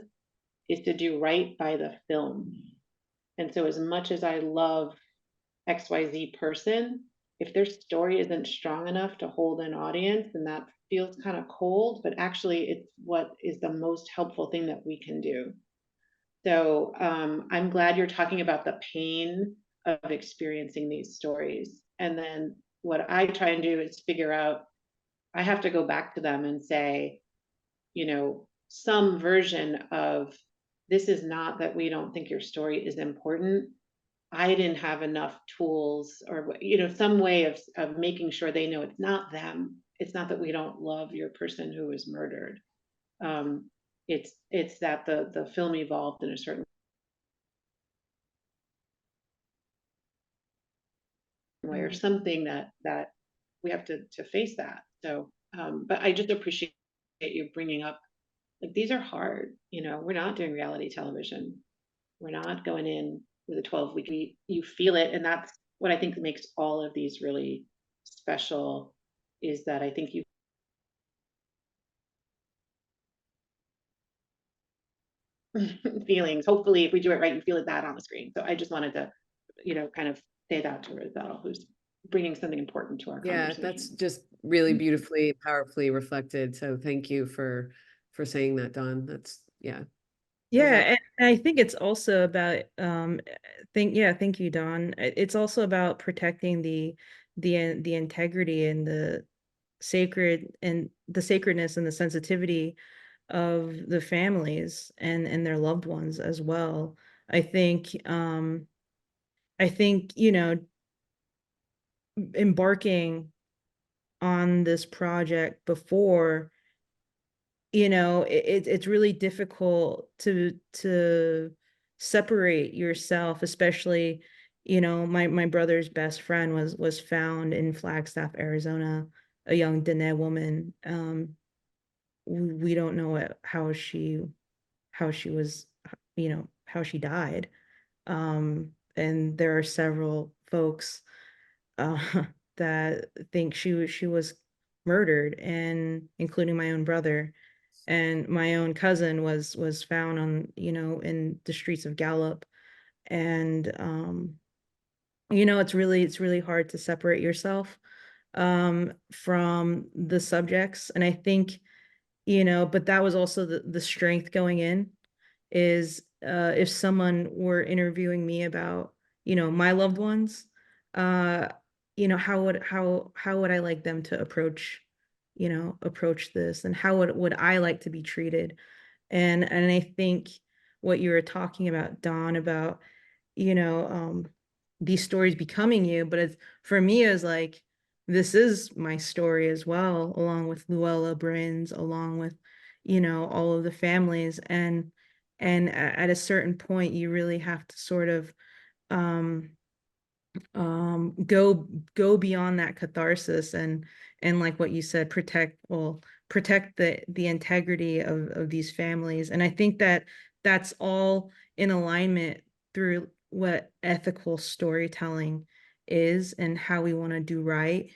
is to do right by the film. And so, as much as I love XYZ person, if their story isn't strong enough to hold an audience, then that feels kind of cold, but actually it's what is the most helpful thing that we can do. So I'm glad you're talking about the pain of experiencing these stories. And then what I try and do is figure out, I have to go back to them and say, some version of, this is not that we don't think your story is important. I didn't have enough tools or, some way of making sure they know it's not them. it's not that we don't love your person who was murdered. It's that the film evolved in a certain way, or something that we have to face that. So, but I just appreciate you bringing up, like, these are hard. You know, we're not doing reality television. We're not going in with a 12-week. You feel it, and that's what I think makes all of these really special. Is that I think you feelings. Hopefully, if we do it right, you feel it that on the screen. So I just wanted to, kind of say that to Roselle, who's bringing something important to our Yeah, conversation. that's just really beautifully, powerfully reflected. So thank you for saying that, Dawn. That's Yeah, and I think it's also about thank you, Dawn. It's also about protecting the integrity and the sacredness and the sensitivity of the families and their loved ones as well. I think embarking on this project before, it's really difficult to separate yourself, especially, my brother's best friend was found in Flagstaff, Arizona, a young Dene woman. We don't know how she was, how she died. And there are several folks that think she was murdered, and including my own brother. And my own cousin was found on, in the streets of Gallup. And it's really hard to separate yourself from the subjects. And I think, but that was also the strength going in, is if someone were interviewing me about, my loved ones, how would I like them to approach this, and how would I like to be treated? And I think what you were talking about, Dawn, about, these stories becoming you, but it's, for me, is like, this is my story as well, along with Luella Bryn's, along with, all of the families. And at a certain point, you really have to sort of go beyond that catharsis, and like what you said, protect the integrity of these families. And I think that that's all in alignment through what ethical storytelling is, and how we want to do right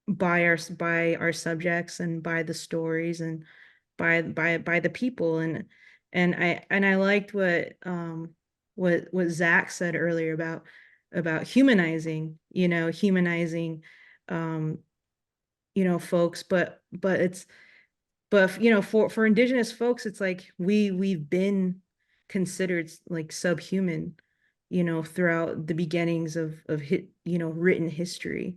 by our subjects, and by the stories, and by the people. And I liked what Zach said earlier about humanizing, folks. But for Indigenous folks, it's like we've been considered like subhuman, throughout the beginnings of written history.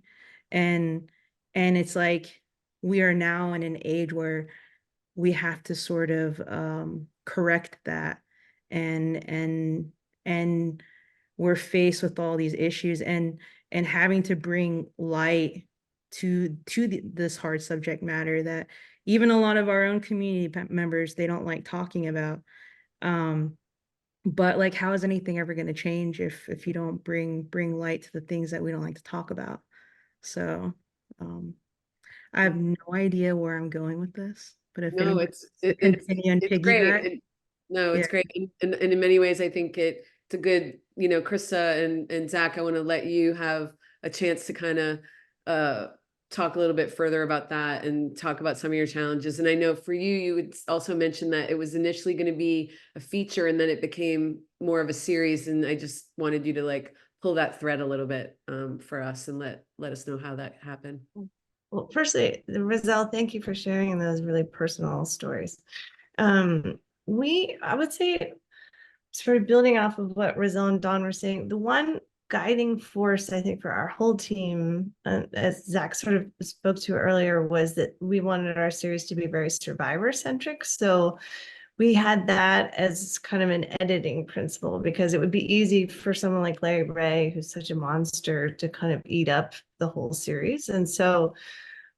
And it's like we are now in an age where we have to sort of correct that. And we're faced with all these issues, and having to bring light to this hard subject matter that even a lot of our own community members, they don't like talking about. But like, how is anything ever going to change if you don't bring light to the things that we don't like to talk about? So I have no idea where I'm going with this, but if no, anyone it's great. No, it's yeah. great. And in many ways, I think it's a good, Krista and Zach, I want to let you have a chance to kind of talk a little bit further about that and talk about some of your challenges. And I know for you, you would also mention that it was initially going to be a feature, and then it became more of a series. And I just wanted you to like pull that thread a little bit for us, and let us know how that happened. Well, firstly, Roselle, thank you for sharing those really personal stories. I would say, sort of building off of what Roselle and Dawn were saying, the one guiding force, I think, for our whole team, as Zach sort of spoke to earlier, was that we wanted our series to be very survivor-centric. So we had that as kind of an editing principle, because it would be easy for someone like Larry Ray, who's such a monster, to kind of eat up the whole series. And so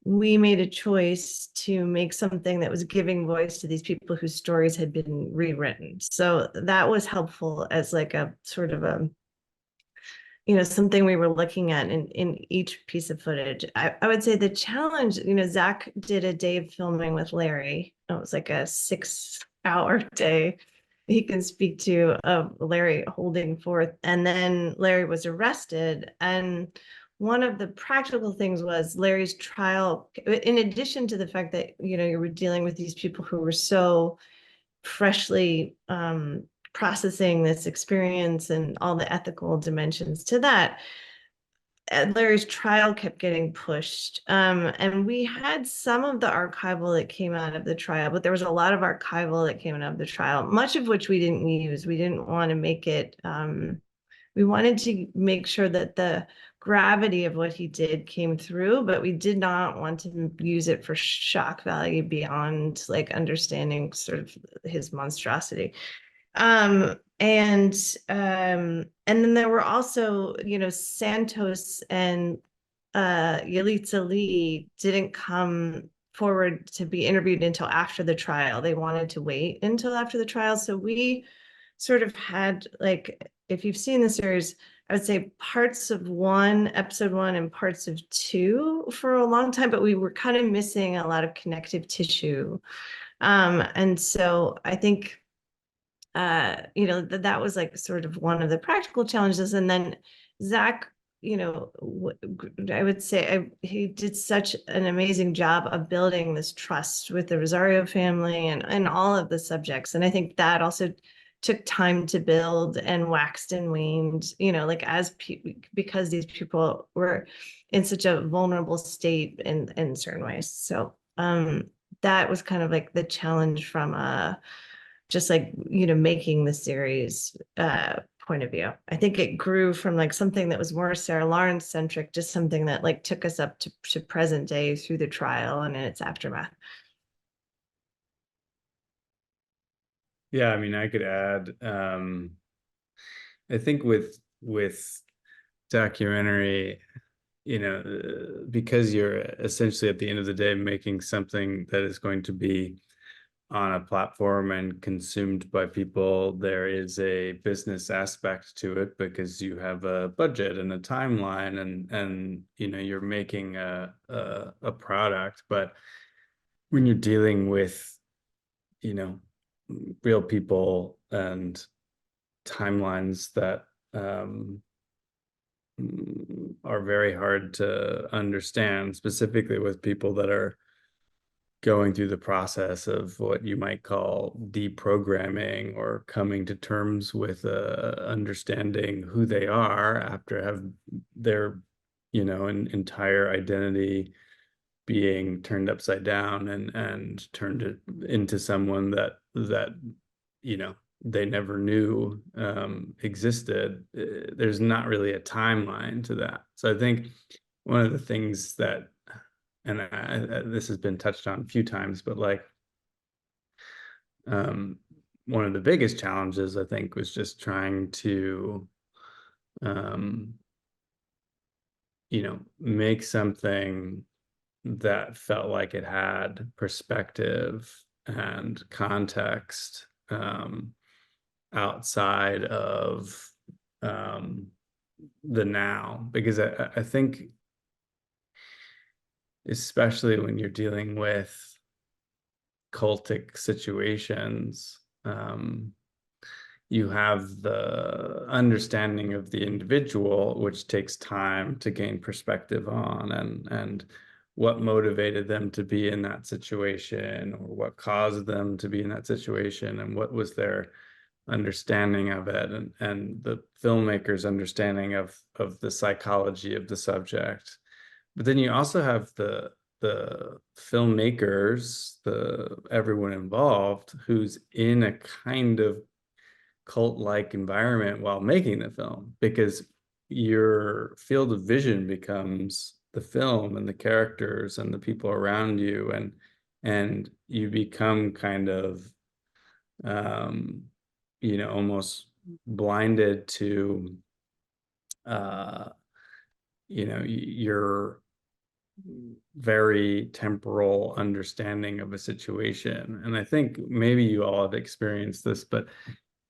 we made a choice to make something that was giving voice to these people whose stories had been rewritten. So that was helpful as like a sort of a, something we were looking at in each piece of footage. I would say the challenge, Zach did a day of filming with Larry. It was like a 6-hour day. He can speak to Larry holding forth. And then Larry was arrested. And one of the practical things was Larry's trial, in addition to the fact that, you were dealing with these people who were so freshly processing this experience and all the ethical dimensions to that. Larry's trial kept getting pushed. And we had some of the archival that came out of the trial, but there was a lot of archival that came out of the trial, much of which we didn't use. We didn't want to make it, we wanted to make sure that the gravity of what he did came through, but we did not want to use it for shock value beyond like understanding sort of his monstrosity. And then there were also, Santos and Yalitza Lee didn't come forward to be interviewed until after the trial. They wanted to wait until after the trial. So we sort of had, like, if you've seen the series, I would say parts of episode 1 and parts of 2 for a long time, but we were kind of missing a lot of connective tissue. And so I think that was like sort of one of the practical challenges. And then Zach, I would say he did such an amazing job of building this trust with the Rosario family and all of the subjects. And I think that also took time to build and waxed and waned, like because these people were in such a vulnerable state in certain ways. So that was kind of like the challenge from just like, making the series point of view. I think it grew from like something that was more Sarah Lawrence centric, just something that like took us up to present day through the trial and in its aftermath. Yeah, I mean, I could add, I think with documentary, because you're essentially at the end of the day making something that is going to be on a platform and consumed by people, there is a business aspect to it because you have a budget and a timeline and you're making a product. But when you're dealing with real people and timelines that are very hard to understand, specifically with people that are going through the process of what you might call deprogramming or coming to terms with understanding who they are after have their an entire identity being turned upside down and turned into someone that they never knew existed. There's not really a timeline to that. So I think one of the things that, and this has been touched on a few times, but like one of the biggest challenges I think was just trying to make something that felt like it had perspective and context outside of the now, because I think especially when you're dealing with cultic situations, you have the understanding of the individual, which takes time to gain perspective on, and what motivated them to be in that situation, or what caused them to be in that situation, and what was their understanding of it, and the filmmaker's understanding of the psychology of the subject. But then you also have the filmmakers, everyone involved who's in a kind of cult-like environment while making the film, because your field of vision becomes the film and the characters and the people around you, and you become kind of almost blinded to, your very temporal understanding of a situation. And I think maybe you all have experienced this, but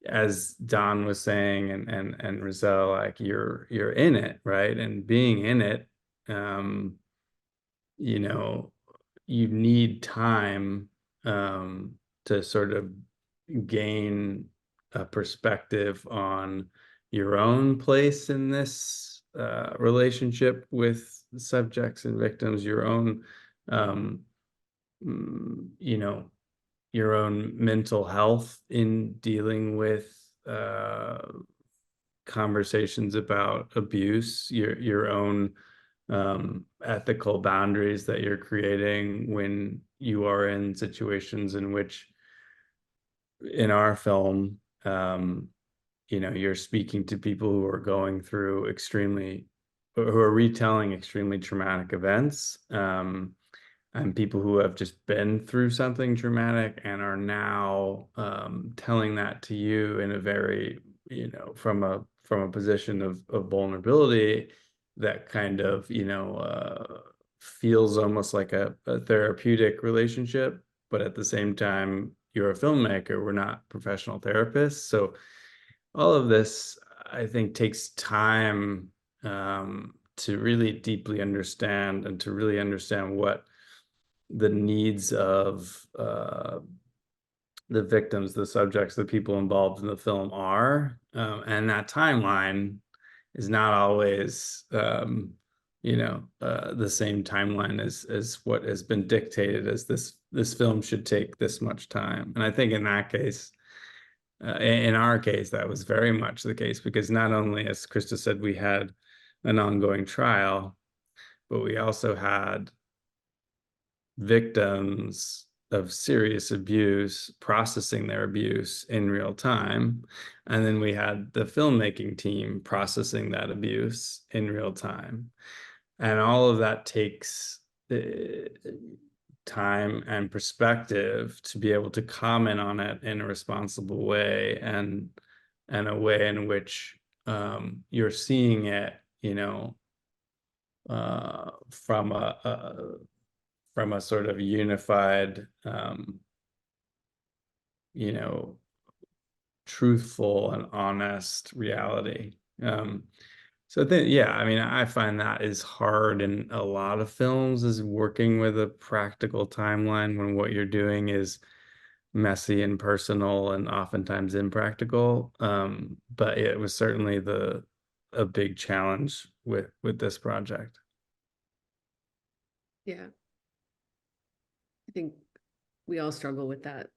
as Don was saying, and Rizal, like you're in it, right? And being in it, you need time to sort of gain a perspective on your own place in this relationship with subjects and victims, your own, your own mental health in dealing with conversations about abuse, your own ethical boundaries that you're creating when you are in situations in which, in our film, you're speaking to people who are going through who are retelling extremely traumatic events, and people who have just been through something traumatic and are now telling that to you in a very, from a position of vulnerability that kind of, feels almost like a therapeutic relationship, but at the same time, you're a filmmaker, we're not professional therapists. So all of this, I think, takes time to really deeply understand, and to really understand what the needs of the victims, the subjects, the people involved in the film are. And that timeline is not always, the same timeline as what has been dictated as this film should take this much time. And I think in that case, in our case, that was very much the case, because not only, as Krista said, we had an ongoing trial, but we also had victims of serious abuse processing their abuse in real time. And then we had the filmmaking team processing that abuse in real time. And all of that takes time and perspective to be able to comment on it in a responsible way, and a way in which you're seeing it, from a sort of unified, truthful and honest reality. So then, yeah, I mean, I find that is hard in a lot of films, is working with a practical timeline when what you're doing is messy and personal and oftentimes impractical. But it was certainly a big challenge with this project. Yeah. I think we all struggle with that,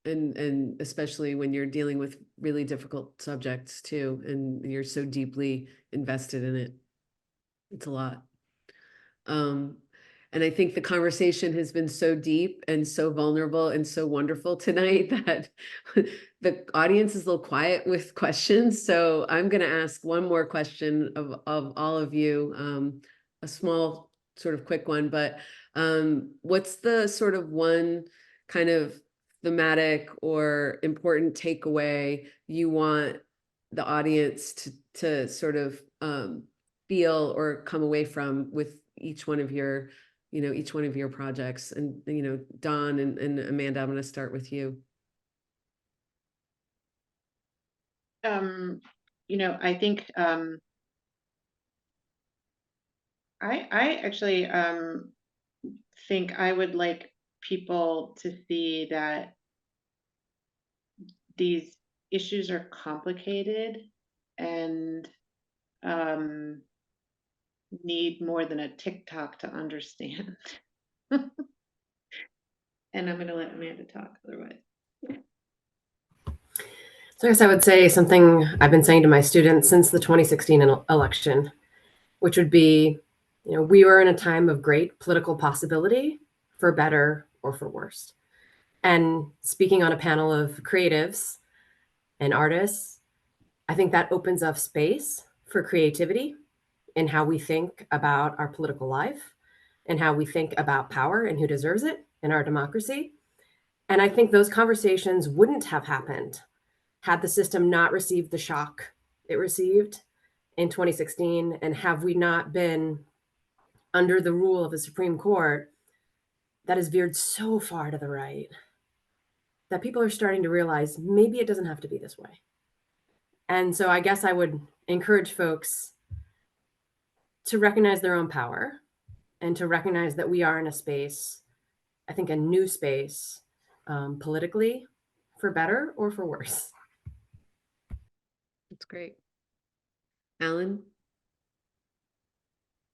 and especially when you're dealing with really difficult subjects too, and you're so deeply invested in it. It's a lot. And I think the conversation has been so deep and so vulnerable and so wonderful tonight that the audience is a little quiet with questions. So I'm going to ask one more question of all of you, a small sort of quick one, but what's the sort of one kind of thematic or important takeaway you want the audience to sort of feel or come away from with each one of your projects? And Don and Amanda, I'm going to start with you. I think I actually think I would like people to see that these issues are complicated and need more than a TikTok to understand. And I'm going to let Amanda talk otherwise. So I guess I would say something I've been saying to my students since the 2016 election, which would be, we were in a time of great political possibility, for better or for worse. And speaking on a panel of creatives and artists, I think that opens up space for creativity in how we think about our political life and how we think about power and who deserves it in our democracy. And I think those conversations wouldn't have happened had the system not received the shock it received in 2016. And have we not been under the rule of a Supreme Court that has veered so far to the right that people are starting to realize maybe it doesn't have to be this way. And so I guess I would encourage folks to recognize their own power and to recognize that we are in a space, I think a new space, politically, for better or for worse. That's great. Alan?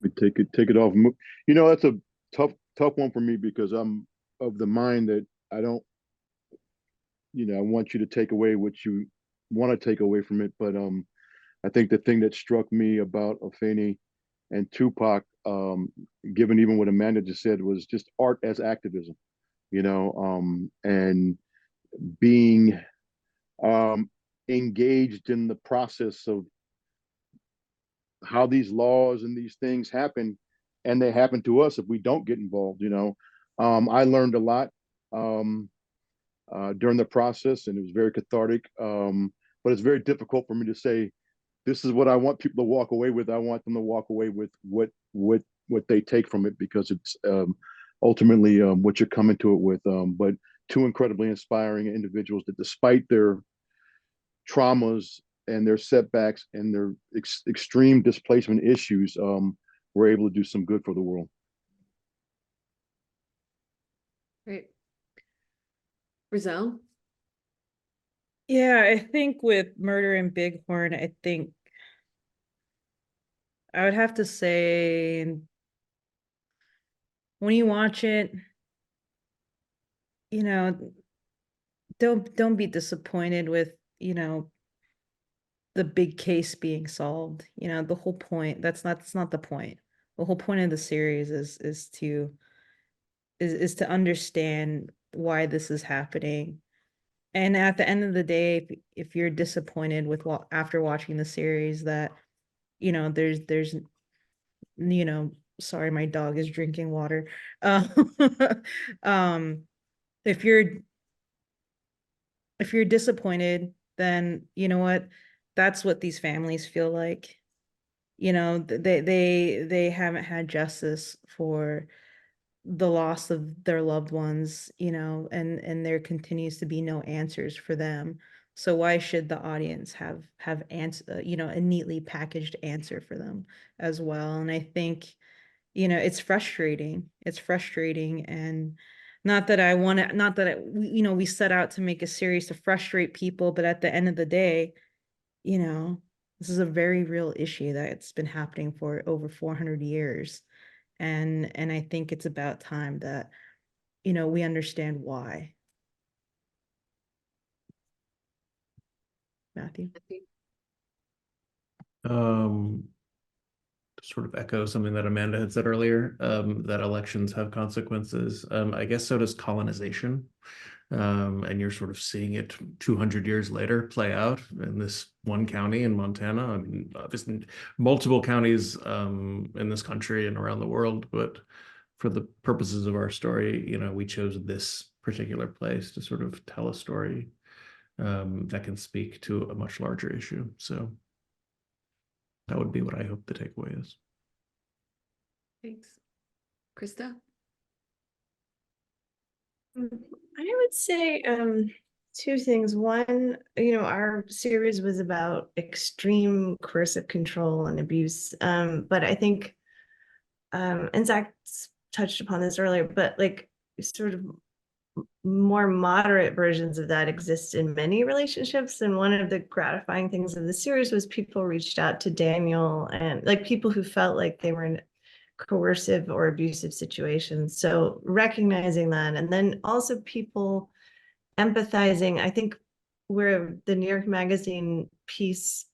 We take it off. You know, that's a tough one for me because I'm of the mind that I don't, you know, I want you to take away what you want to take away from it. But I think the thing that struck me about Afeni and Tupac, given even what Amanda just said, was just art as activism, you know, and being engaged in the process of how these laws and these things happen, and they happen to us if we don't get involved, you know. I learned a lot during the process, and it was very cathartic, but it's very difficult for me to say, this is what I want people to walk away with. I want them to walk away with what they take from it, because it's ultimately what you're coming to it with. But two incredibly inspiring individuals that, despite their traumas and their setbacks and their extreme displacement issues, were able to do some good for the world. Great. Rizal? Yeah, I think with Murder in Bighorn, I think I would have to say, when you watch it, you know, don't be disappointed with, you know, the big case being solved. You know, the whole point, that's not the point. The whole point of the series is to understand why this is happening. And at the end of the day, if you're disappointed with after watching the series that, you know, there's you know, sorry, my dog is drinking water. If you're disappointed, then you know what, that's what these families feel like. You know, they haven't had justice for the loss of their loved ones, you know, and there continues to be no answers for them. So why should the audience have answer, you know, a neatly packaged answer for them as well? And I think, you know, it's frustrating. It's frustrating, and not that you know, we set out to make a series to frustrate people, but at the end of the day, you know, this is a very real issue that's been happening for over 400 years. And I think it's about time that, you know, we understand why. Matthew? To sort of echo something that Amanda had said earlier, that elections have consequences. I guess so does colonization. And you're sort of seeing it 200 years later play out in this one county in Montana. I mean, obviously multiple counties in this country and around the world, but for the purposes of our story, you know, we chose this particular place to sort of tell a story that can speak to a much larger issue. So that would be what I hope the takeaway is. Thanks. Krista? I would say two things. One, you know, our series was about extreme coercive control and abuse. But I think, and Zach touched upon this earlier, but like sort of more moderate versions of that exist in many relationships. And one of the gratifying things of the series was people reached out to Daniel, and like people who felt like they were in coercive or abusive situations. So recognizing that, and then also people empathizing. I think where the New York Magazine piece,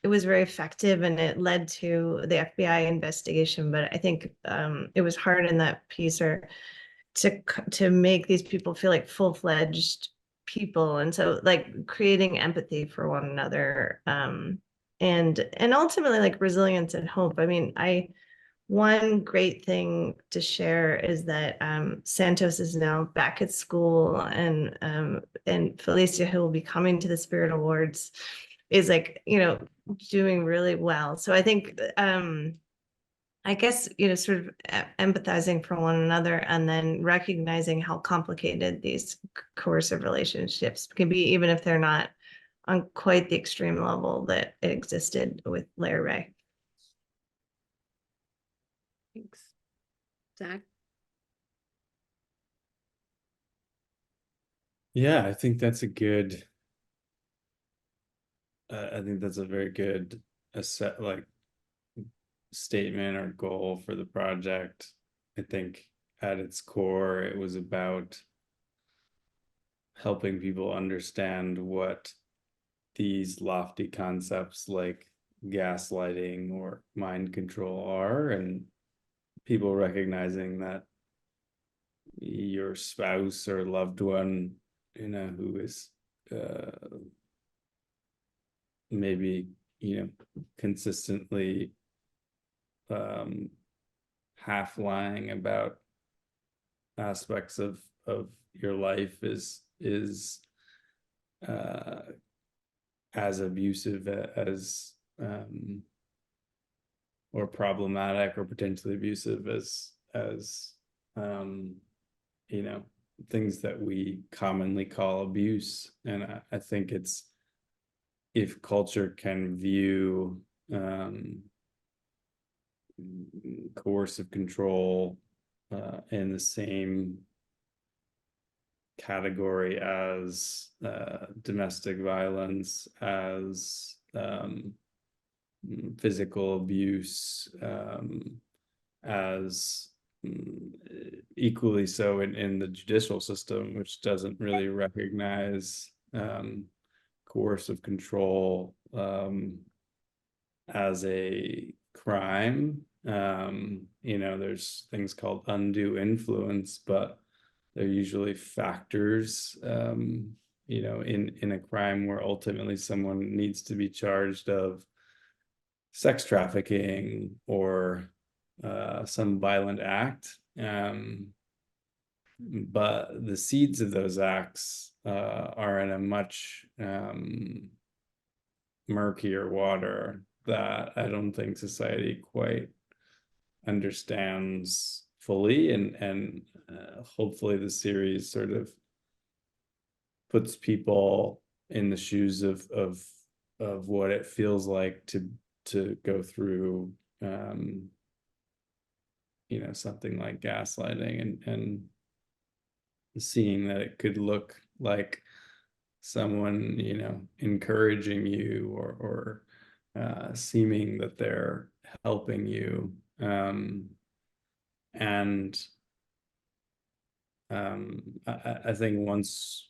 it was very effective and it led to the FBI investigation. But I think it was hard in that piece to make these people feel like full-fledged people. And so like creating empathy for one another, and ultimately like resilience and hope. I mean, one great thing to share is that Santos is now back at school, and Felicia, who will be coming to the Spirit Awards, is like, doing really well. So I think I guess, sort of empathizing for one another, and then recognizing how complicated these coercive relationships can be, even if they're not on quite the extreme level that it existed with Larry Ray. Thanks. Zach? Yeah, I think that's a good, I think that's a very good statement or goal for the project. I think at its core, it was about helping people understand what these lofty concepts like gaslighting or mind control are, and people recognizing that your spouse or loved one, who is maybe, consistently half lying about aspects of your life is as abusive as or problematic or potentially abusive as things that we commonly call abuse. And I think it's, if culture can view coercive control in the same category as domestic violence, as physical abuse, as equally so in the judicial system, which doesn't really recognize coercive control as a crime. There's things called undue influence, but they're usually factors, in a crime where ultimately someone needs to be charged of sex trafficking or some violent act. But the seeds of those acts are in a much murkier water that I don't think society quite understands fully, and hopefully the series sort of puts people in the shoes of what it feels like to go through something like gaslighting, and seeing that it could look like someone encouraging you or seeming that they're helping you, and I think once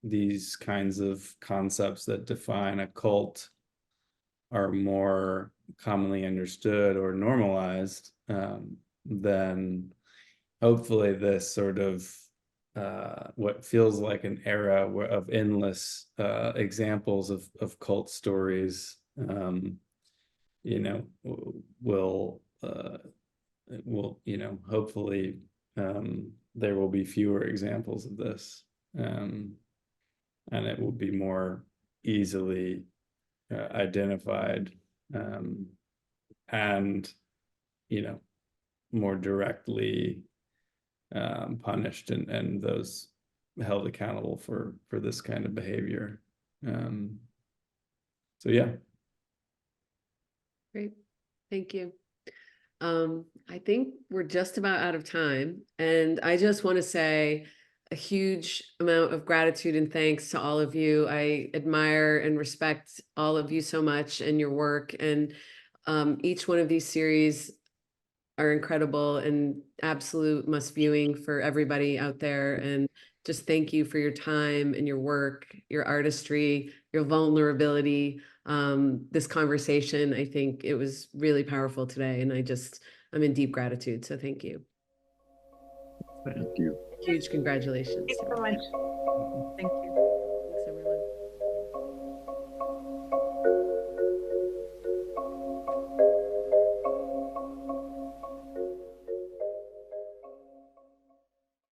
these kinds of concepts that define a cult are more commonly understood or normalized, then hopefully this sort of what feels like an era of endless examples of cult stories, will hopefully there will be fewer examples of this, and it will be more easily identified, and more directly punished, and those held accountable for this kind of behavior. So yeah. Great, thank you. I think we're just about out of time, and I just want to say a huge amount of gratitude and thanks to all of you. I admire and respect all of you so much and your work, and each one of these series are incredible and absolute must viewing for everybody out there. And just thank you for your time and your work, your artistry, your vulnerability. This conversation, I think it was really powerful today, and I'm in deep gratitude. So thank you. Thank you. Huge congratulations. Thank you so much. Thank you.